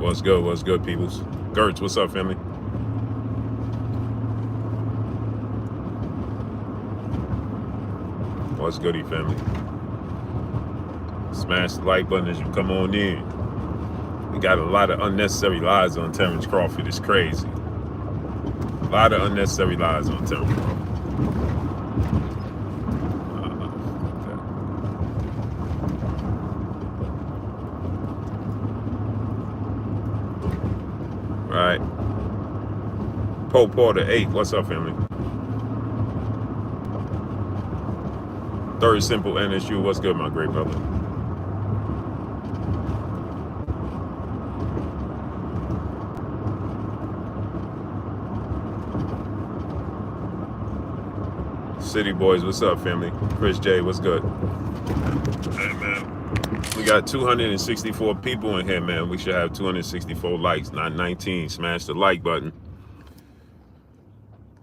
What's good, peoples? Gertz, what's up, family? What's goody, family? Smash the like button as you come on in. We got a lot of unnecessary lies on Terence Crawford. It's crazy. A lot of unnecessary lies on Terence Crawford. Right. Poe Porter 8. What's up, family? Third Simple NSU. What's good, my great brother? City Boys, what's up, family? Chris J, what's good? Hey, man. We got 264 people in here, man. We should have 264 likes, not 19. Smash the like button.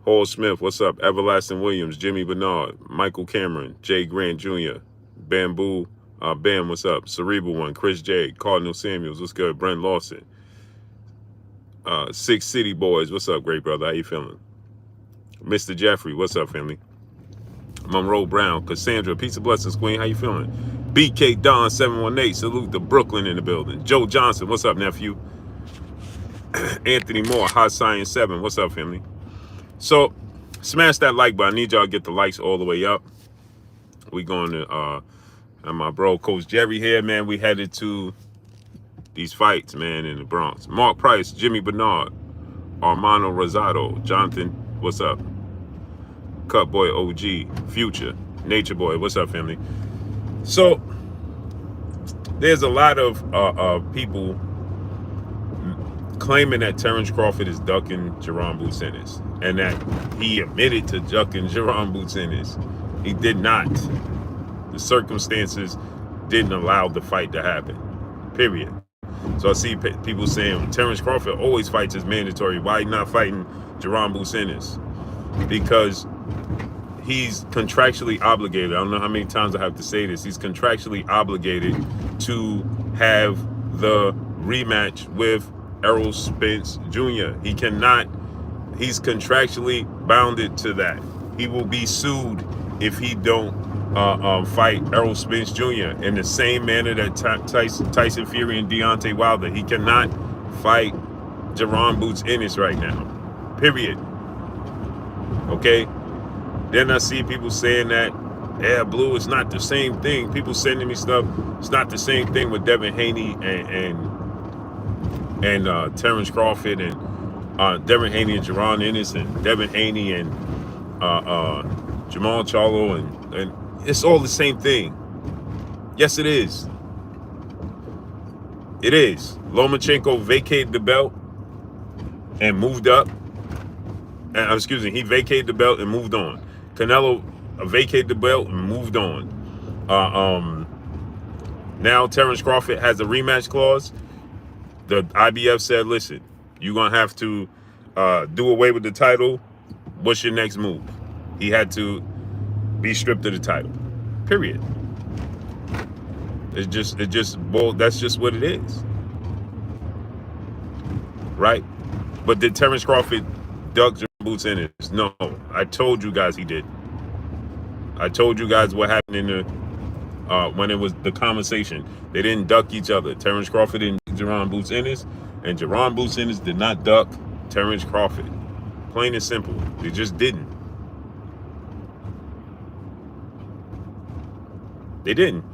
Hall Smith, what's up? Everlasting Williams, Jimmy Bernard, Michael Cameron, Jay Grant Jr., Bamboo, Bam, what's up? Cerebral One, Chris J, Cardinal Samuels, what's good? Brent Lawson, Six City Boys, what's up, great brother? How you feeling? Mr. Jeffrey, what's up, family? Monroe Brown, Cassandra, peace and blessings, queen. How you feeling? BK Don 718, salute to Brooklyn in the building. Joe Johnson, what's up, nephew? Anthony Moore, Hot Science 7, what's up, family? So, smash that like button. I need y'all to get the likes all the way up. We going to, and my bro, Coach Jerry here, man. We headed to these fights, man, in the Bronx. Mark Price, Jimmy Bernard, Armando Rosado, Jonathan, what's up? Cutboy OG, Future, Nature Boy, what's up, family? So, there's a lot of people claiming that Terence Crawford is ducking Jerron Boots Ennis, and that he admitted to ducking Jerron Boots Ennis. He did not. The circumstances didn't allow the fight to happen, period. So I see people saying Terence Crawford always fights as mandatory. Why he not fighting Jerron Boots Ennis? Because he's contractually obligated. I don't know how many times I have to say this. He's contractually obligated to have the rematch with Errol Spence Jr. He cannot, he's contractually bounded to that. He will be sued if he don't fight Errol Spence Jr. in the same manner that Tyson Fury and Deontay Wilder. He cannot fight Jerron Boots Ennis right now, period. Okay? Then I see people saying that, yeah, Blue, it's not the same thing. People sending me stuff. It's not the same thing with Devin Haney and Terence Crawford and Devin Haney and Jerron Ennis and Devin Haney and Jamal Charlo and it's all the same thing. Yes, it is. It is. Lomachenko vacated the belt and moved up. Excuse me, he vacated the belt and moved on. Canelo vacated the belt and moved on. Now Terence Crawford has a rematch clause. The IBF said, listen, you're going to have to do away with the title. What's your next move? He had to be stripped of the title, period. That's just what it is. Right? But did Terence Crawford duck Jerron Boots Ennis? No, I told you guys he did. I told you guys what happened in the when it was the conversation. They didn't duck each other. Terence Crawford didn't duck Jerron Boots Ennis, and Jerron Boots Ennis did not duck Terence Crawford. Plain and simple. They just didn't. They didn't.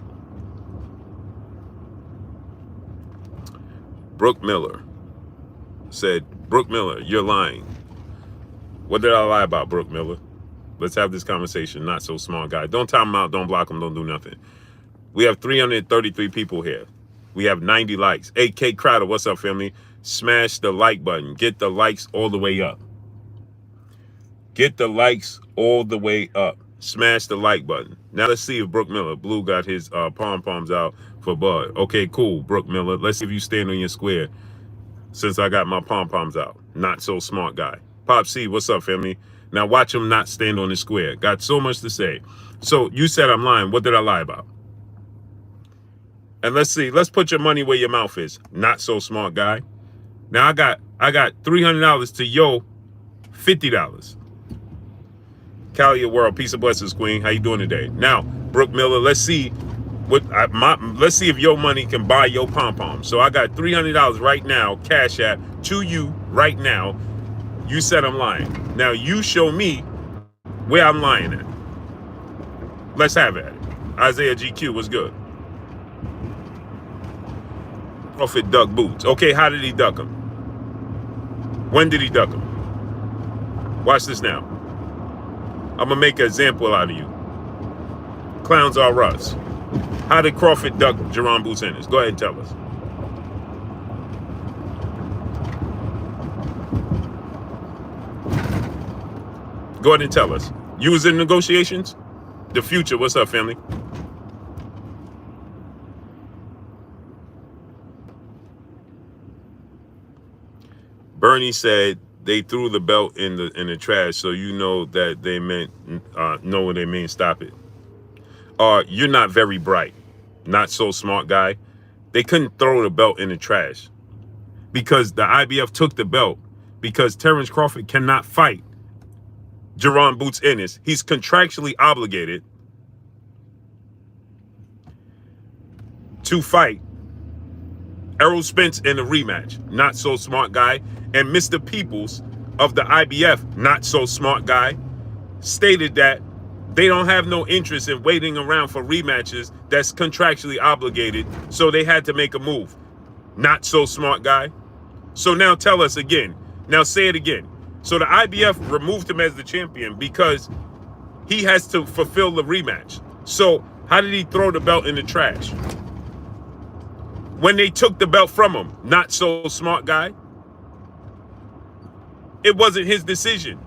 Brooke Miller said, Brooke Miller, you're lying. What did I lie about, Brooke Miller? Let's have this conversation. Not so smart guy. Don't time him out. Don't block him. Don't do nothing. We have 333 people here. We have 90 likes. Hey, Kate Crowder, what's up, family? Smash the like button. Get the likes all the way up. Get the likes all the way up. Smash the like button. Now let's see if Brooke Miller, Blue, got his pom-poms out for Bud. Okay, cool, Brooke Miller. Let's see if you stand on your square since I got my pom-poms out. Not so smart guy. Pop C, what's up, family? Now watch him not stand on his square. Got so much to say. So you said I'm lying. What did I lie about? And let's see. Let's put your money where your mouth is. Not so smart guy. Now I got $300 to yo $50. Callia World, peace and blessings, Queen. How you doing today? Now, Brooke Miller, let's see let's see if your money can buy your pom pom. So I got $300 right now, Cash App, to you right now. You said I'm lying. Now you show me where I'm lying at. Let's have it. Isaiah GQ, what's good? Crawford duck boots. Okay, how did he duck them? When did he duck them? Watch this now. I'm gonna make an example out of you. Clowns are us. How did Crawford duck Jerron Boots Ennis? Go ahead and tell us. Go ahead and tell us. You was in negotiations? The future, what's up, family? Bernie said they threw the belt in the trash, so you know that they meant know what they mean. Stop it. You're not very bright, not so smart, guy. They couldn't throw the belt in the trash because the IBF took the belt because Terence Crawford cannot fight Jerron Boots Ennis. He's contractually obligated to fight Errol Spence in a rematch. Not so smart, guy. And Mr. Peoples of the IBF, not so smart guy, stated that they don't have no interest in waiting around for rematches that's contractually obligated, so they had to make a move. Not so smart guy. So now tell us again. Now say it again. So the IBF removed him as the champion because he has to fulfill the rematch. So how did he throw the belt in the trash? When they took the belt from him, not so smart guy. It wasn't his decision.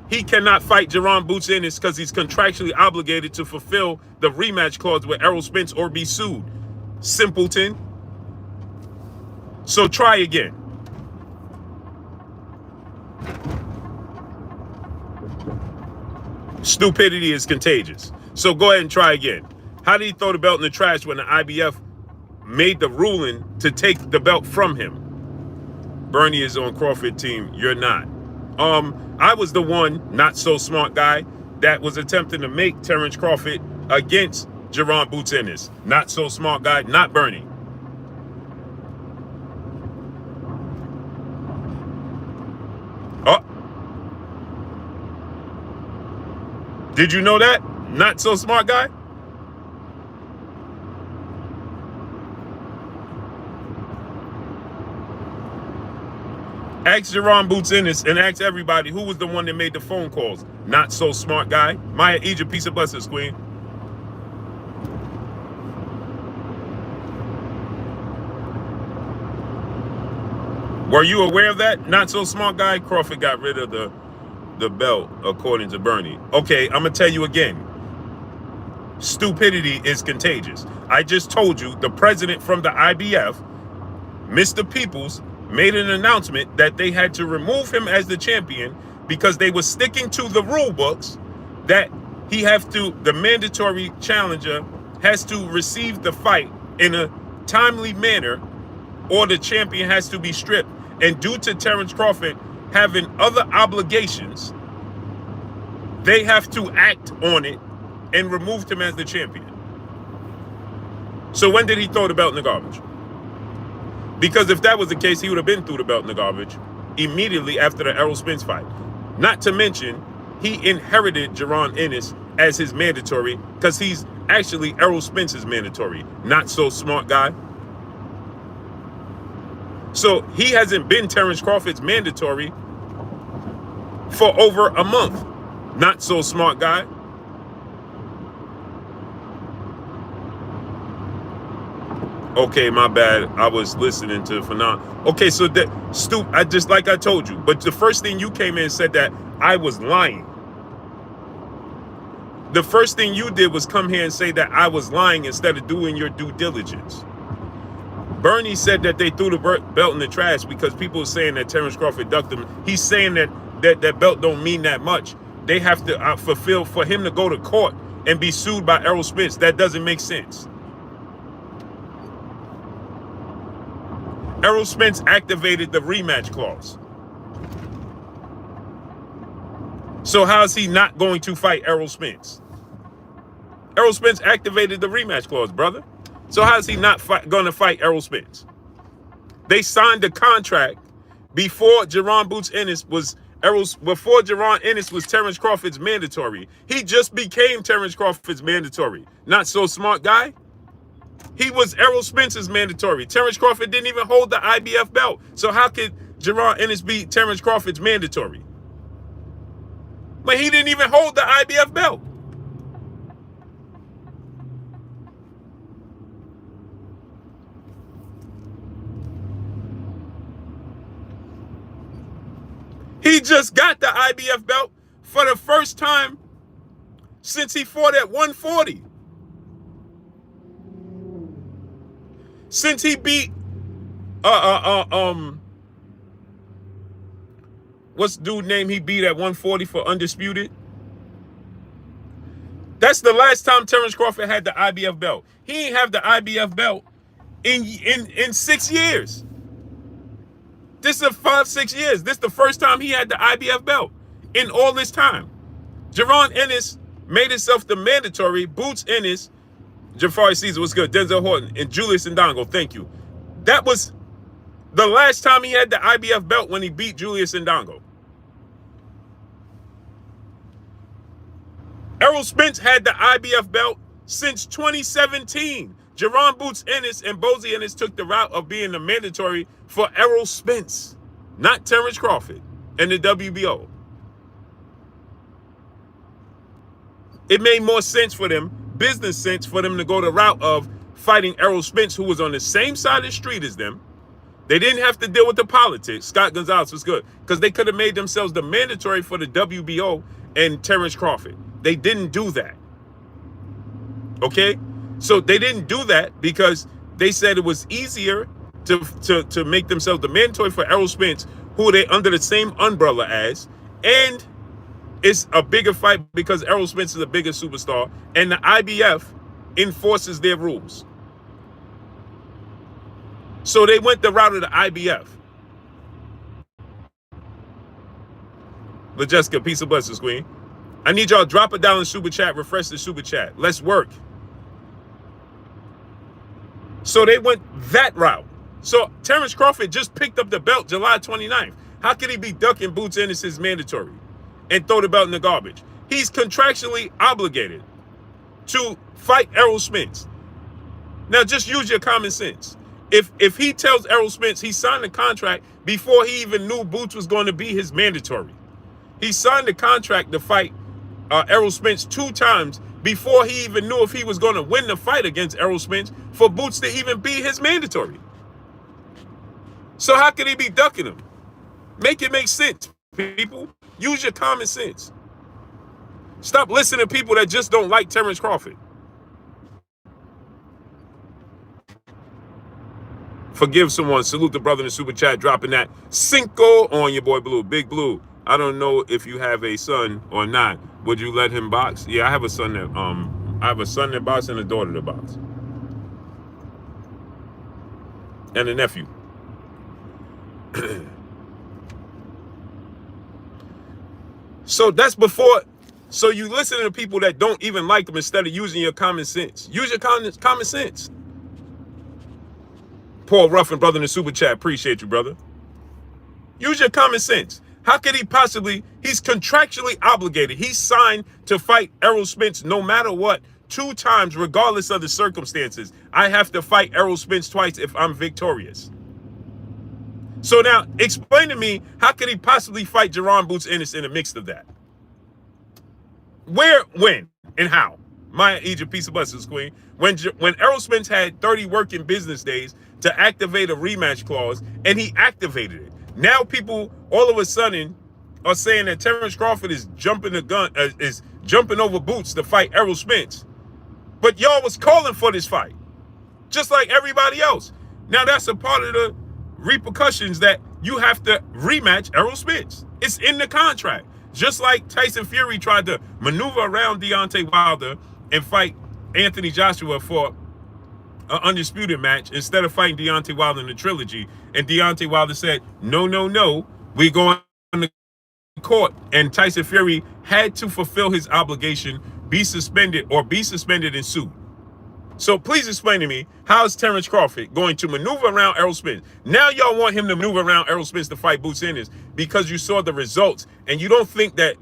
He cannot fight Jerron Boots Ennis because he's contractually obligated to fulfill the rematch clause with Errol Spence or be sued. Simpleton. So try again. Stupidity is contagious. So go ahead and try again. How did he throw the belt in the trash when the IBF made the ruling to take the belt from him? Bernie is on Crawford team. You're not. I was the one, not so smart guy, that was attempting to make Terence Crawford against Jerron Boots Ennis. Not so smart guy, not Bernie. Oh. Did you know that? Not so smart guy? Ask Jerron Boots Ennis and ask everybody who was the one that made the phone calls. Not so smart guy. Maya Egypt, peace of blessings, Queen. Were you aware of that? Not so smart guy. Crawford got rid of the belt, according to Bernie. Okay, I'm going to tell you again. Stupidity is contagious. I just told you the president from the IBF, Mr. Peoples, made an announcement that they had to remove him as the champion because they were sticking to the rule books that the mandatory challenger has to receive the fight in a timely manner or the champion has to be stripped. And due to Terence Crawford having other obligations, they have to act on it and removed him as the champion. So when did he throw the belt in the garbage? Because if that was the case, he would have been through the belt in the garbage immediately after the Errol Spence fight. Not to mention, he inherited Jerron Ennis as his mandatory because he's actually Errol Spence's mandatory. Not so smart guy. So he hasn't been Terence Crawford's mandatory for over a month. Not so smart guy. Okay, my bad. I was listening to Fanon. Okay, so that I just like I told you. But the first thing you came in and said that I was lying. The first thing you did was come here and say that I was lying instead of doing your due diligence. Bernie said that they threw the belt in the trash because people were saying that Terence Crawford ducked him. He's saying that belt don't mean that much. They have to fulfill for him to go to court and be sued by Errol Spence. That doesn't make sense. Errol Spence activated the rematch clause. So how is he not going to fight Errol Spence? Errol Spence activated the rematch clause, brother. So how is he not going to fight Errol Spence? They signed the contract before Jaron Boots Ennis was Terence Crawford's mandatory. He just became Terence Crawford's mandatory. Not so smart guy. He was Errol Spence's mandatory. Terence Crawford didn't even hold the IBF belt. So how could Jaron Ennis be Terence Crawford's mandatory? But he didn't even hold the IBF belt. He just got the IBF belt for the first time since he fought at 140. Since he beat what's the dude name he beat at 140 for undisputed? That's the last time Terence Crawford had the IBF belt. He ain't have the IBF belt in 6 years. This is 5-6 years. This is the first time he had the IBF belt in all this time. Jaron Ennis made himself the mandatory. Boots Ennis, Jafari Caesar was good. Denzel Horton and Julius Ndongo. Thank you. That was the last time he had the IBF belt when he beat Julius Ndongo. Errol Spence had the IBF belt since 2017. Jaron Boots Ennis and Bozy Ennis took the route of being the mandatory for Errol Spence, not Terence Crawford and the WBO. It made more sense for them, business sense for them to go the route of fighting Errol Spence, who was on the same side of the street as them. They didn't have to deal with the politics. Scott Gonzalez was good because they could have made themselves the mandatory for the WBO and Terence Crawford. They didn't do that. Okay? So they didn't do that because they said it was easier to make themselves the mandatory for Errol Spence, who they under the same umbrella as, and it's a bigger fight because Errol Spence is a bigger superstar, and the IBF enforces their rules. So they went the route of the IBF. LaJessica, peace and blessings, Queen. I need y'all to drop it down in the super chat, refresh the super chat. Let's work. So they went that route. So Terence Crawford just picked up the belt July 29th. How could he be ducking Boots Ennis' mandatory and throw the belt in the garbage? He's contractually obligated to fight Errol Spence. Now just use your common sense. If he tells Errol Spence he signed the contract before he even knew Boots was going to be his mandatory. He signed the contract to fight Errol Spence 2 times before he even knew if he was going to win the fight against Errol Spence for Boots to even be his mandatory. So how could he be ducking him? Make it make sense, people. Use your common sense. Stop listening to people that just don't like Terence Crawford. Forgive someone. Salute the brother in the super chat, dropping that Cinco on your boy Blue. Big Blue. I don't know if you have a son or not. Would you let him box? Yeah, I have a son that boxes and a daughter that boxes. And a nephew. So that's before. So you listen to people that don't even like them instead of using your common sense. Use your common sense. Paul Ruffin, brother in the super chat. Appreciate you, brother. Use your common sense. How could he possibly? He's contractually obligated. He's signed to fight Errol Spence no matter what, 2 times, regardless of the circumstances. I have to fight Errol Spence twice if I'm victorious. So now, explain to me, how could he possibly fight Jaron Boots Ennis in the mix of that? Where, when, and how? Maya Egypt, peace of blessings, Queen. When Errol Spence had 30 working business days to activate a rematch clause, and he activated it. Now people all of a sudden are saying that Terence Crawford is jumping the gun, is jumping over Boots to fight Errol Spence. But y'all was calling for this fight, just like everybody else. Now that's a part of the repercussions that you have to rematch Errol Spence. It's in the contract. Just like Tyson Fury tried to maneuver around Deontay Wilder and fight Anthony Joshua for an undisputed match instead of fighting Deontay Wilder in the trilogy. And Deontay Wilder said, no, no, no, we're going to court. And Tyson Fury had to fulfill his obligation, be suspended and sued. So please explain to me, how is Terence Crawford going to maneuver around Errol Spence? Now y'all want him to maneuver around Errol Spence to fight Boots Ennis because you saw the results and you don't think that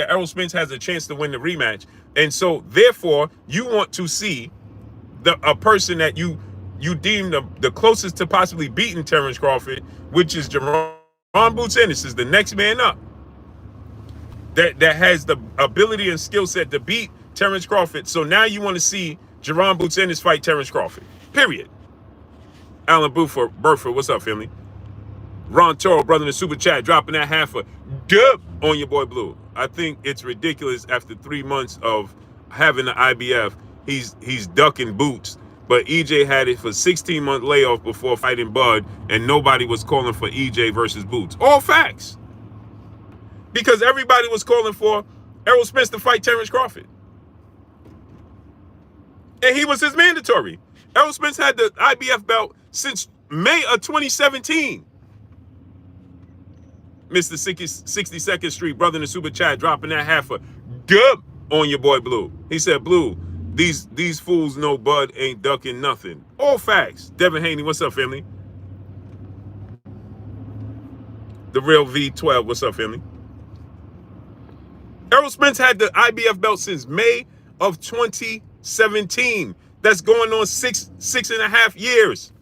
Errol Spence has a chance to win the rematch. And so therefore you want to see a person that you deem the closest to possibly beating Terence Crawford, which is Jerome Boots Ennis, is the next man up. That has the ability and skill set to beat Terence Crawford. So now you want to see Jerome Boots Ennis fight Terence Crawford. Period. Alan Burford, what's up, family? Ron Toro, brother in the super chat, dropping that half a dub on your boy Blue. I think it's ridiculous after 3 months of having the IBF, he's ducking Boots. But EJ had it for 16-month layoff before fighting Bud, and nobody was calling for EJ versus Boots. All facts. Because everybody was calling for Errol Spence to fight Terence Crawford. And he was his mandatory. Errol Spence had the IBF belt since May of 2017. Mr. 62nd Street, brother in the super chat, dropping that half a dub on your boy Blue. He said, Blue, these fools know Bud ain't ducking nothing. All facts. Devin Haney, what's up, family? The real V12, what's up, family? Errol Spence had the IBF belt since May of 2017. That's going on six and a half years.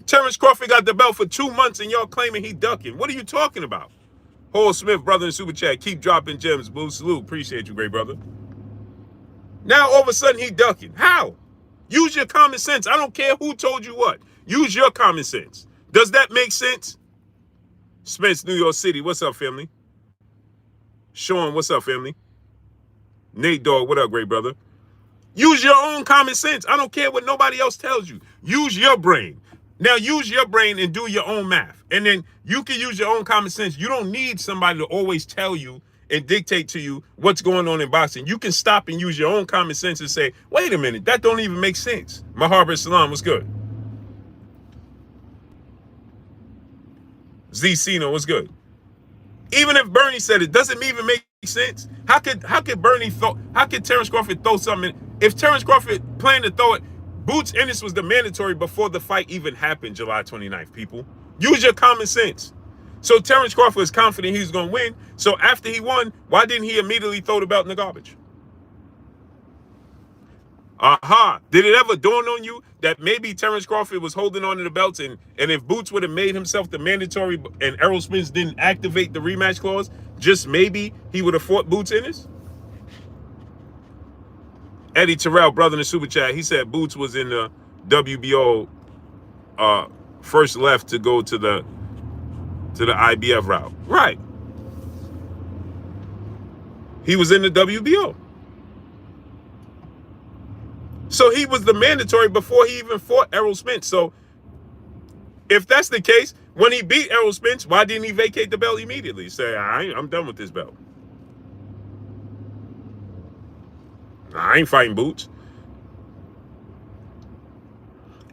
Terence Crawford got the belt for 2 months and y'all claiming he ducking. What are you talking about? Hole Smith, brother in super chat, keep dropping gems. Blue salute. Appreciate you, great brother. Now all of a sudden he ducking. How? Use your common sense. I don't care who told you what. Use your common sense. Does that make sense? Spence, New York City. What's up, family? Sean, what's up, family? Nate Dogg, what up, great brother? Use your own common sense. I don't care what nobody else tells you. Use your brain. Now use your brain and do your own math. And then you can use your own common sense. You don't need somebody to always tell you and dictate to you what's going on in boxing. You can stop and use your own common sense and say, wait a minute, that don't even make sense. Maharbet Salam, what's good? Z Cino, what's good? Even if Bernie said it, doesn't even make sense. How could Terence Crawford throw something? If Terence Crawford planned to throw it, Boots Ennis was the mandatory before the fight even happened, July 29th, people. Use your common sense. So Terence Crawford was confident he was going to win. So after he won, why didn't he immediately throw the belt in the garbage? Aha. Did it ever dawn on you that maybe Terence Crawford was holding on to the belts and if Boots would have made himself the mandatory and Errol Spence didn't activate the rematch clause, just maybe he would have fought Boots Ennis? Eddie Terrell, brother in the super chat, he said Boots was in the WBO first left to go to the IBF route. Right. He was in the WBO. So he was the mandatory before he even fought Errol Spence. So if that's the case, when he beat Errol Spence, why didn't he vacate the belt immediately? Say, I'm done with this belt. I ain't fighting Boots.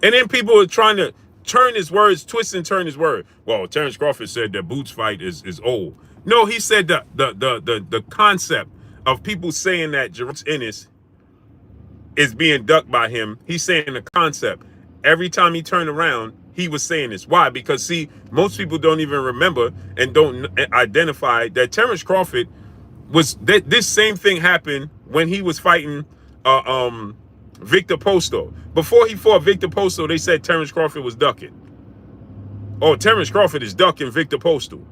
And then people are trying to turn his words, twist and turn his word. Well, Terence Crawford said that Boots fight is old. No, he said the concept of people saying that Jerome Ennis is being ducked by him. He's saying the concept. Every time he turned around, he was saying this. Why? Because, see, most people don't even remember and don't identify that Terence Crawford was... This same thing happened when he was fighting Victor Posto. Before he fought Victor Posto, they said Terence Crawford was ducking. Oh, Terence Crawford is ducking Victor Posto.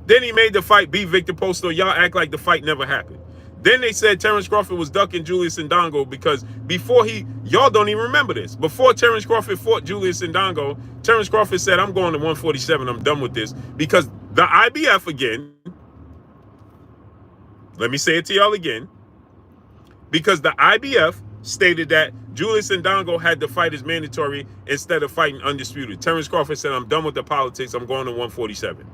Then he made the fight, beat Victor Posto. Y'all act like the fight never happened. Then they said Terence Crawford was ducking Julius Ndongo because before y'all don't even remember this. Before Terence Crawford fought Julius Ndongo, Terence Crawford said, I'm going to 147. I'm done with this. Because the IBF again, let me say it to y'all again, because the IBF stated that Julius Ndongo had to fight as mandatory instead of fighting undisputed. Terence Crawford said, I'm done with the politics. I'm going to 147.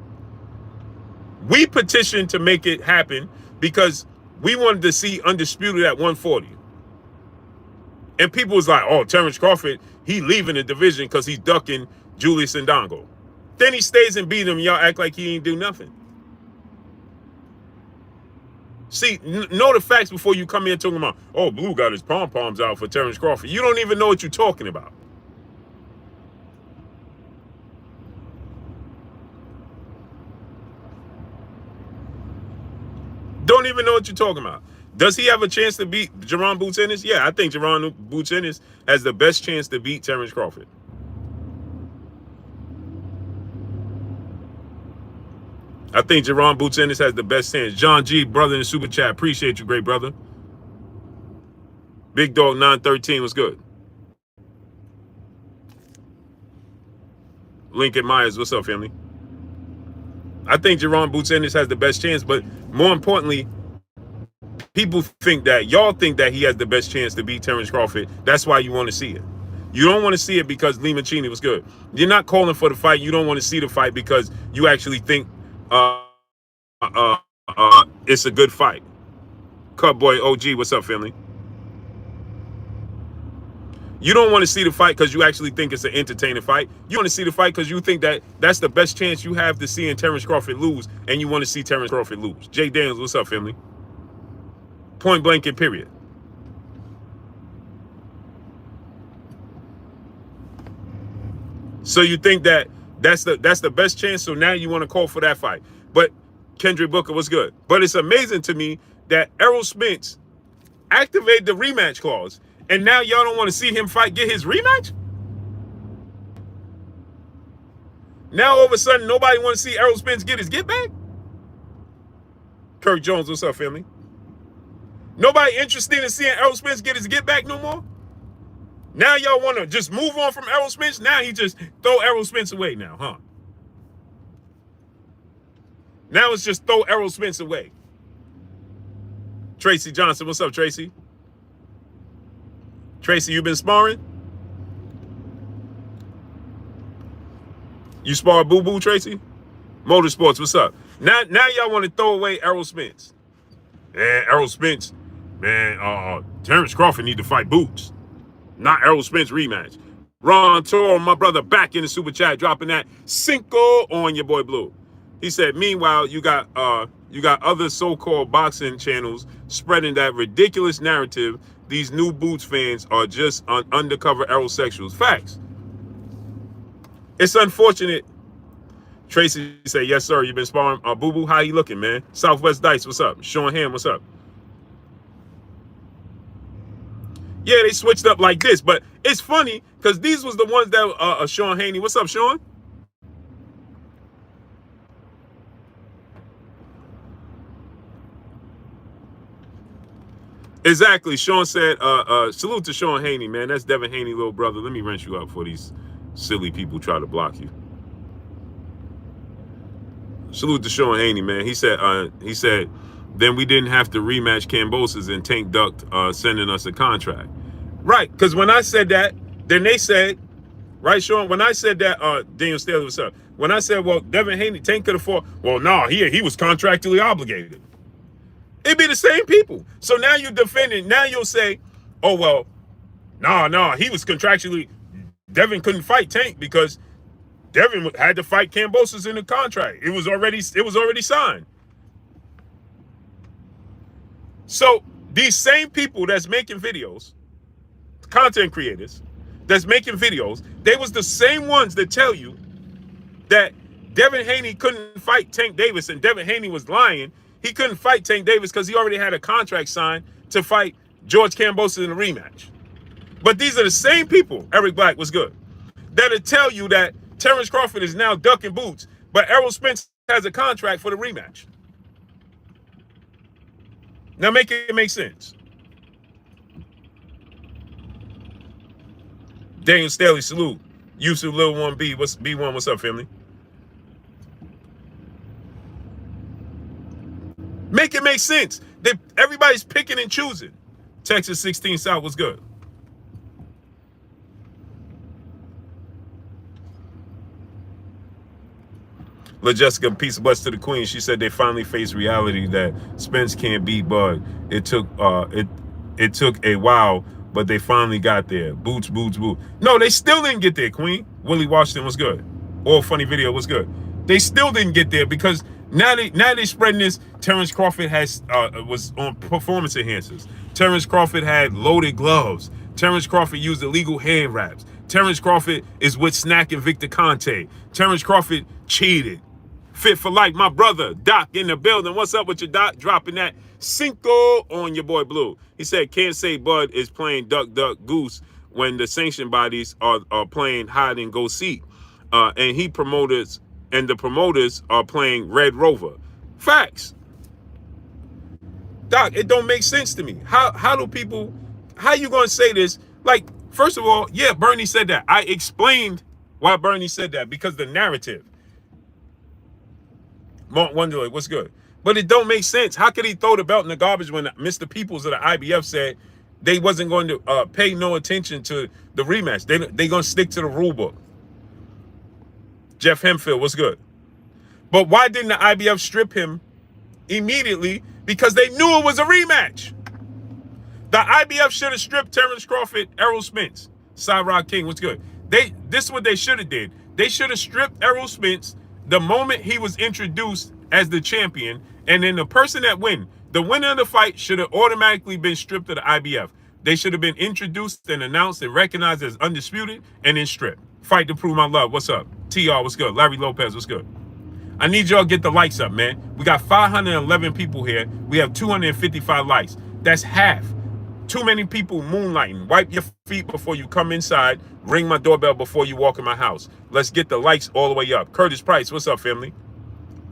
We petitioned to make it happen because we wanted to see undisputed at 140. And people was like, oh, Terence Crawford, he leaving the division because he's ducking Julius Ndongo. Then he stays and beat him. Y'all act like he ain't do nothing. See, know the facts before you come here talking about, oh, Blue got his pom-poms out for Terence Crawford. You don't even know what you're talking about. Don't even know what you're talking about. Does he have a chance to beat Jaron Boots Ennis? Yeah, I think Jaron Boots Ennis has the best chance to beat Terence Crawford. I think Jaron Boots Ennis has the best chance. John G, brother in the super chat. Appreciate you, great brother. Big Dog 913 was good. Lincoln Myers, what's up, family? I think Jaron Boots Ennis has the best chance, but more importantly, people think that, y'all think that he has the best chance to beat Terence Crawford. That's why you want to see it. You don't want to see it because Lee Machini was good. You're not calling for the fight. You don't want to see the fight because you actually think it's a good fight. Cutboy OG, what's up, family? You don't want to see the fight because you actually think it's an entertaining fight. You want to see the fight because you think that that's the best chance you have to seeing Terence Crawford lose, and you want to see Terence Crawford lose. Jay Daniels, what's up, family? Point blank and period. So you think that that's the best chance, so now you want to call for that fight. But Kendrick Booker was good. But it's amazing to me that Errol Spence activated the rematch clause, and now y'all don't want to see him get his rematch? Now all of a sudden nobody want to see Errol Spence get his get back? Kirk Jones, what's up, family? Nobody interested in seeing Errol Spence get his get back no more? Now y'all want to just move on from Errol Spence? Now he just throw Errol Spence away now, huh? Now it's just throw Errol Spence away. Tracy Johnson, what's up, Tracy? Tracy, you been sparring? You spar boo-boo, Tracy? Motorsports, what's up? Now y'all want to throw away Errol Spence. Man, Errol Spence, man, Terence Crawford need to fight Boots. Not Errol Spence rematch. Ron Toro, my brother, back in the super chat, dropping that Cinco on your boy Blue. He said, meanwhile, you got other so-called boxing channels spreading that ridiculous narrative. These new Boots fans are just undercover Errol-sexuals. Facts. It's unfortunate. Tracy said, yes, sir. You been sparring? Boo-boo, how you looking, man? Southwest Dice, what's up? Sean Ham, what's up? Yeah, they switched up like this, but it's funny because these was the ones that Sean Haney. What's up, Sean? Exactly. Sean said, salute to Sean Haney, man. That's Devin Haney, little brother. Let me wrench you up for these silly people try to block you. Salute to Sean Haney, man. He said, then we didn't have to rematch Kambosos and Tank ducked sending us a contract. Right, because when I said that, then they said, right, Sean, when I said that, Daniel Staley, what's up? When I said, well, Devin Haney, Tank could have fought, well, no, he was contractually obligated. It'd be the same people. So now you're defending, now you'll say, oh, well, no, he was contractually, Devin couldn't fight Tank because Devin had to fight Kambosos in the contract. It was already signed. So these same people that's making videos, content creators that's making videos, they was the same ones that tell you that Devin Haney couldn't fight Tank Davis, and Devin Haney was lying. He couldn't fight Tank Davis because he already had a contract signed to fight George Kambosos in a rematch. But these are the same people, Eric Black was good, that'll tell you that Terence Crawford is now ducking Boots, but Errol Spence has a contract for the rematch. Now make it make sense. Daniel Staley, salute. Yusuf Lil 1B, what's B1, what's up, family? Make it make sense. Everybody's picking and choosing. Texas 16 South was good. La Jessica, peace and bless to the queen. She said they finally faced reality that Spence can't beat Bud. It took a while, but they finally got there. Boots, boots, boots. No, they still didn't get there, Queen. Willie Washington was good. All funny video was good. They still didn't get there because now they spreading this. Terence Crawford was on performance enhancers. Terence Crawford had loaded gloves. Terence Crawford used illegal hand wraps. Terence Crawford is with Snack and Victor Conte. Terence Crawford cheated. Fit for life, my brother Doc in the building. What's up with your Doc? Dropping that Cinco on your boy Blue. He said, can't say Bud is playing duck, duck, goose when the sanction bodies are playing hide and go seek. And the promoters are playing Red Rover. Facts. Doc, it don't make sense to me. How you gonna say this? Like, first of all, yeah, Bernie said that. I explained why Bernie said that, because the narrative. Mark Wonderley, what's good? But it don't make sense. How could he throw the belt in the garbage when Mr. Peoples of the IBF said they wasn't going to pay no attention to the rematch? They going to stick to the rule book. Jeff Hempfield, what's good? But why didn't the IBF strip him immediately? Because they knew it was a rematch. The IBF should have stripped Terence Crawford, Errol Spence. Cyrock King, what's good? This is what they should have did. They should have stripped Errol Spence the moment he was introduced as the champion, and then the person that the winner of the fight should have automatically been stripped of the IBF. They should have been introduced and announced and recognized as undisputed and then stripped. Fight to prove my love. What's up? TR, what's good? Larry Lopez, what's good? I need y'all to get the likes up, man. We got 511 people here. We have 255 likes. That's half. Too many people moonlighting. Wipe your feet before you come inside. Ring my doorbell before you walk in my house. Let's get the likes all the way up. Curtis Price, what's up, family?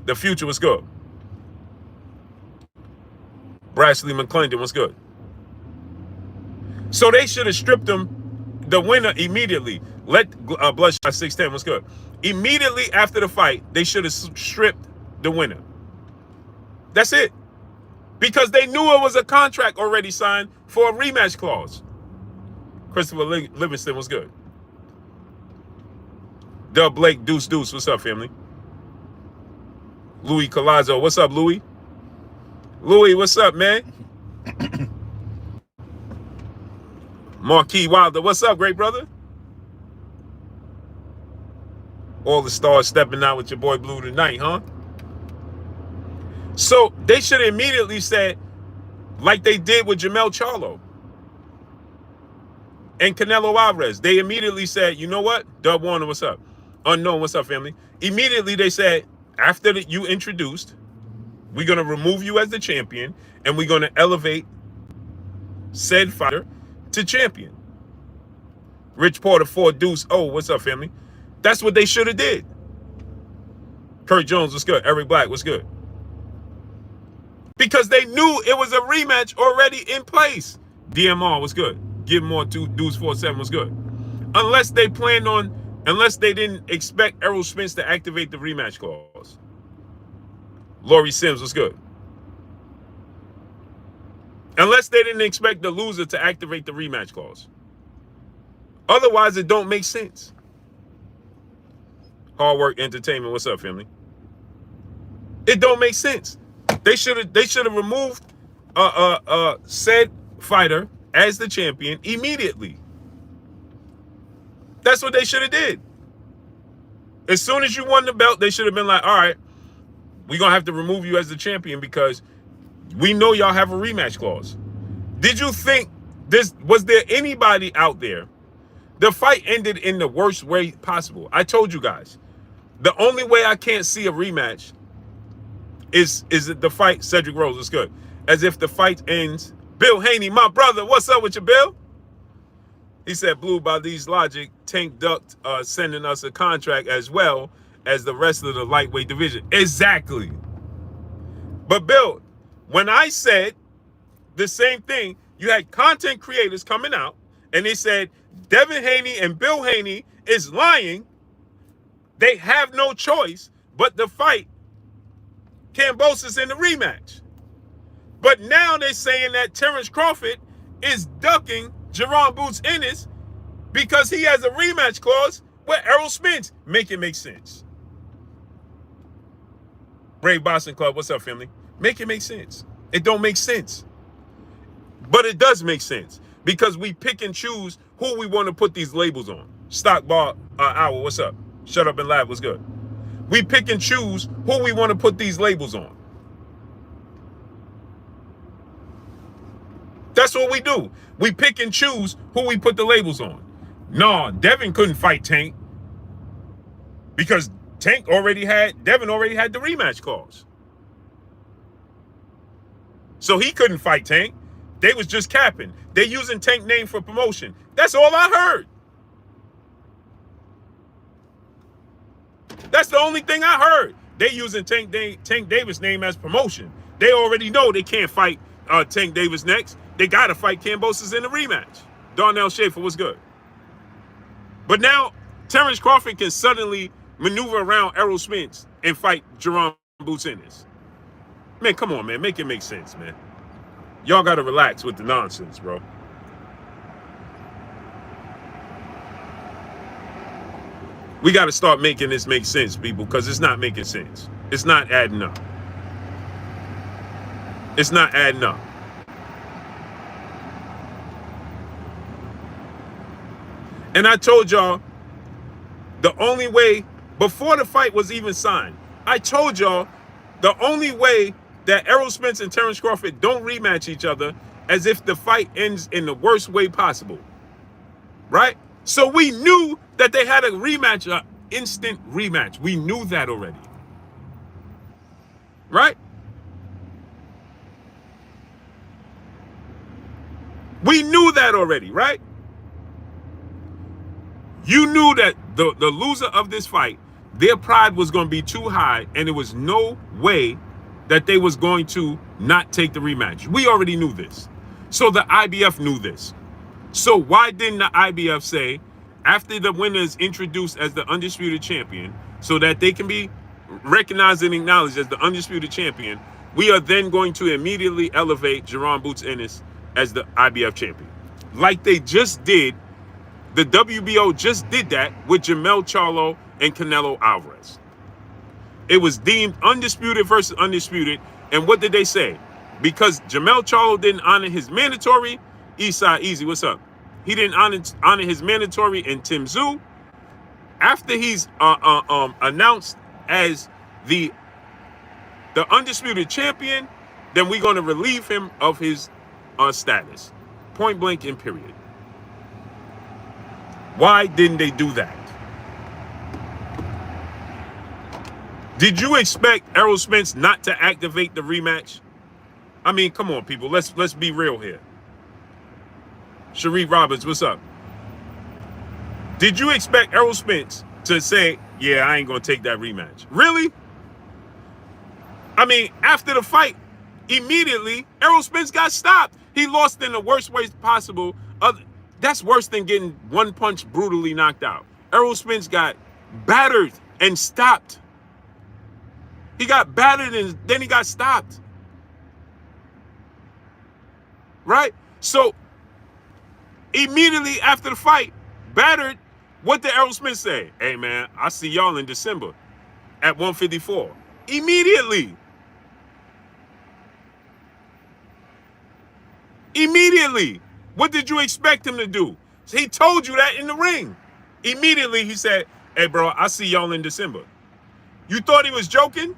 The future was good. Brashley McClendon, what's good? So they should have stripped him, the winner, immediately. Let Bloodshot 610, what's good? Immediately after the fight, they should have stripped the winner. That's it. Because they knew it was a contract already signed for a rematch clause. Christopher Livingston was good. Dub Blake, Deuce, what's up, family? Louis Colazzo, what's up, Louis? Louis, what's up, man? Marquis Wilder, what's up, great brother? All the stars stepping out with your boy Blue tonight, huh? So they should have immediately said, like they did with Jamel Charlo and Canelo Alvarez, they immediately said, you know what? Dub Warner, what's up? Unknown, what's up, family? Immediately they said, after you introduced, we're going to remove you as the champion and we're going to elevate said fighter to champion. Rich Porter, 4 Deuce. Oh, what's up, family? That's what they should have did. Kurt Jones, what's good? Eric Black, what's good? Because they knew it was a rematch already in place. DMR, what's good? Give more to Deuce 47, what's good? Unless they didn't expect Errol Spence to activate the rematch clause. Laurie Sims, what's good? Unless they didn't expect the loser to activate the rematch clause. Otherwise, it don't make sense. Hard Work Entertainment, what's up, family? It don't make sense. They should have removed said fighter as the champion immediately. That's what they should have did. As soon as you won the belt, they should have been like, all right, we're going to have to remove you as the champion because we know y'all have a rematch clause. Did you think was there anybody out there? The fight ended in the worst way possible. I told you guys, the only way I can't see a rematch is the fight. Cedric Rose is good. As if the fight ends. Bill Haney, my brother, what's up with you, Bill? He said, Blue, by these logic, Tank Duct sending us a contract as well as the rest of the lightweight division. Exactly. But Bill, when I said the same thing, you had content creators coming out and they said Devin Haney and Bill Haney is lying. They have no choice but to fight Kambosos in the rematch. But now they're saying that Terence Crawford is ducking Jerron Boots Ennis because he has a rematch clause with Errol Spence. Make it make sense. Brave Boston Club, what's up, family? Make it make sense. It don't make sense. But it does make sense. because we pick and choose who we want to put these labels on. Stock bar hour, what's up? Shut up and laugh, what's good? We pick and choose who we want to put these labels on. That's what we do. We pick and choose who we put the labels on. No, Devin couldn't fight Tank because Devin already had the rematch clause. So he couldn't fight Tank. They was just capping. They using Tank name for promotion. That's all I heard. That's the only thing I heard. They using Tank Davis name as promotion. They already know they can't fight Tank Davis next. They got to fight Kambosos in the rematch. Darnell Schaefer was good. But now Terence Crawford can suddenly maneuver around Errol Spence and fight Jerome Boots Ennis. Man, come on, man. Make it make sense, man. Y'all got to relax with the nonsense, bro. We got to start making this make sense, people, because it's not making sense. It's not adding up. It's not adding up. And I told y'all, the only way, before the fight was even signed, I told y'all the only way that Errol Spence and Terence Crawford don't rematch each other as if the fight ends in the worst way possible. Right? So we knew that they had a rematch, an instant rematch. We knew that already. Right? We knew that already, right? You knew that the loser of this fight, their pride was going to be too high, and there was no way that they was going to not take the rematch. We already knew this. So the IBF knew this. So why didn't the IBF say, after the winner is introduced as the undisputed champion, so that they can be recognized and acknowledged as the undisputed champion, we are then going to immediately elevate Jerome Boots Ennis as the IBF champion. Like they just did, the WBO just did that with Jermell Charlo and Canelo Alvarez. It was deemed undisputed versus undisputed. And what did they say? Because Jermell Charlo didn't honor his mandatory, Eastside Easy, what's up? He didn't honor his mandatory in Tim Tszyu. After he's announced as the undisputed champion, then we're going to relieve him of his status. Point blank and period. Why didn't they do that? Did you expect Errol Spence not to activate the rematch? I mean, come on, people. Let's be real here. Sharif Roberts, what's up? Did you expect Errol Spence to say, yeah, I ain't going to take that rematch? Really? I mean, after the fight, immediately, Errol Spence got stopped. He lost in the worst way possible. That's worse than getting one punch brutally knocked out. Errol Spence got battered and stopped. He got battered and then he got stopped. Right? So, immediately after the fight, battered, what did Errol Spence say? Hey, man, I see y'all in December at 154. Immediately. Immediately. What did you expect him to do? He told you that in the ring. Immediately, he said, hey, bro, I see y'all in December. You thought he was joking?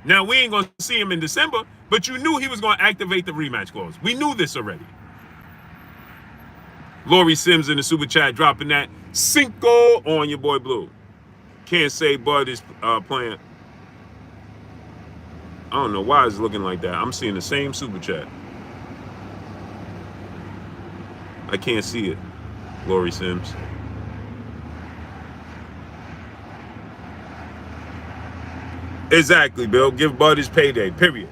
Now, we ain't going to see him in December, but you knew he was going to activate the rematch clause. We knew this already. Lori Sims in the super chat dropping that Cinco on your boy Blue. Can't say Bud is playing. I don't know why it's looking like that. I'm seeing the same super chat. I can't see it, Lori Sims. Exactly, Bill. Give Bud his payday, period.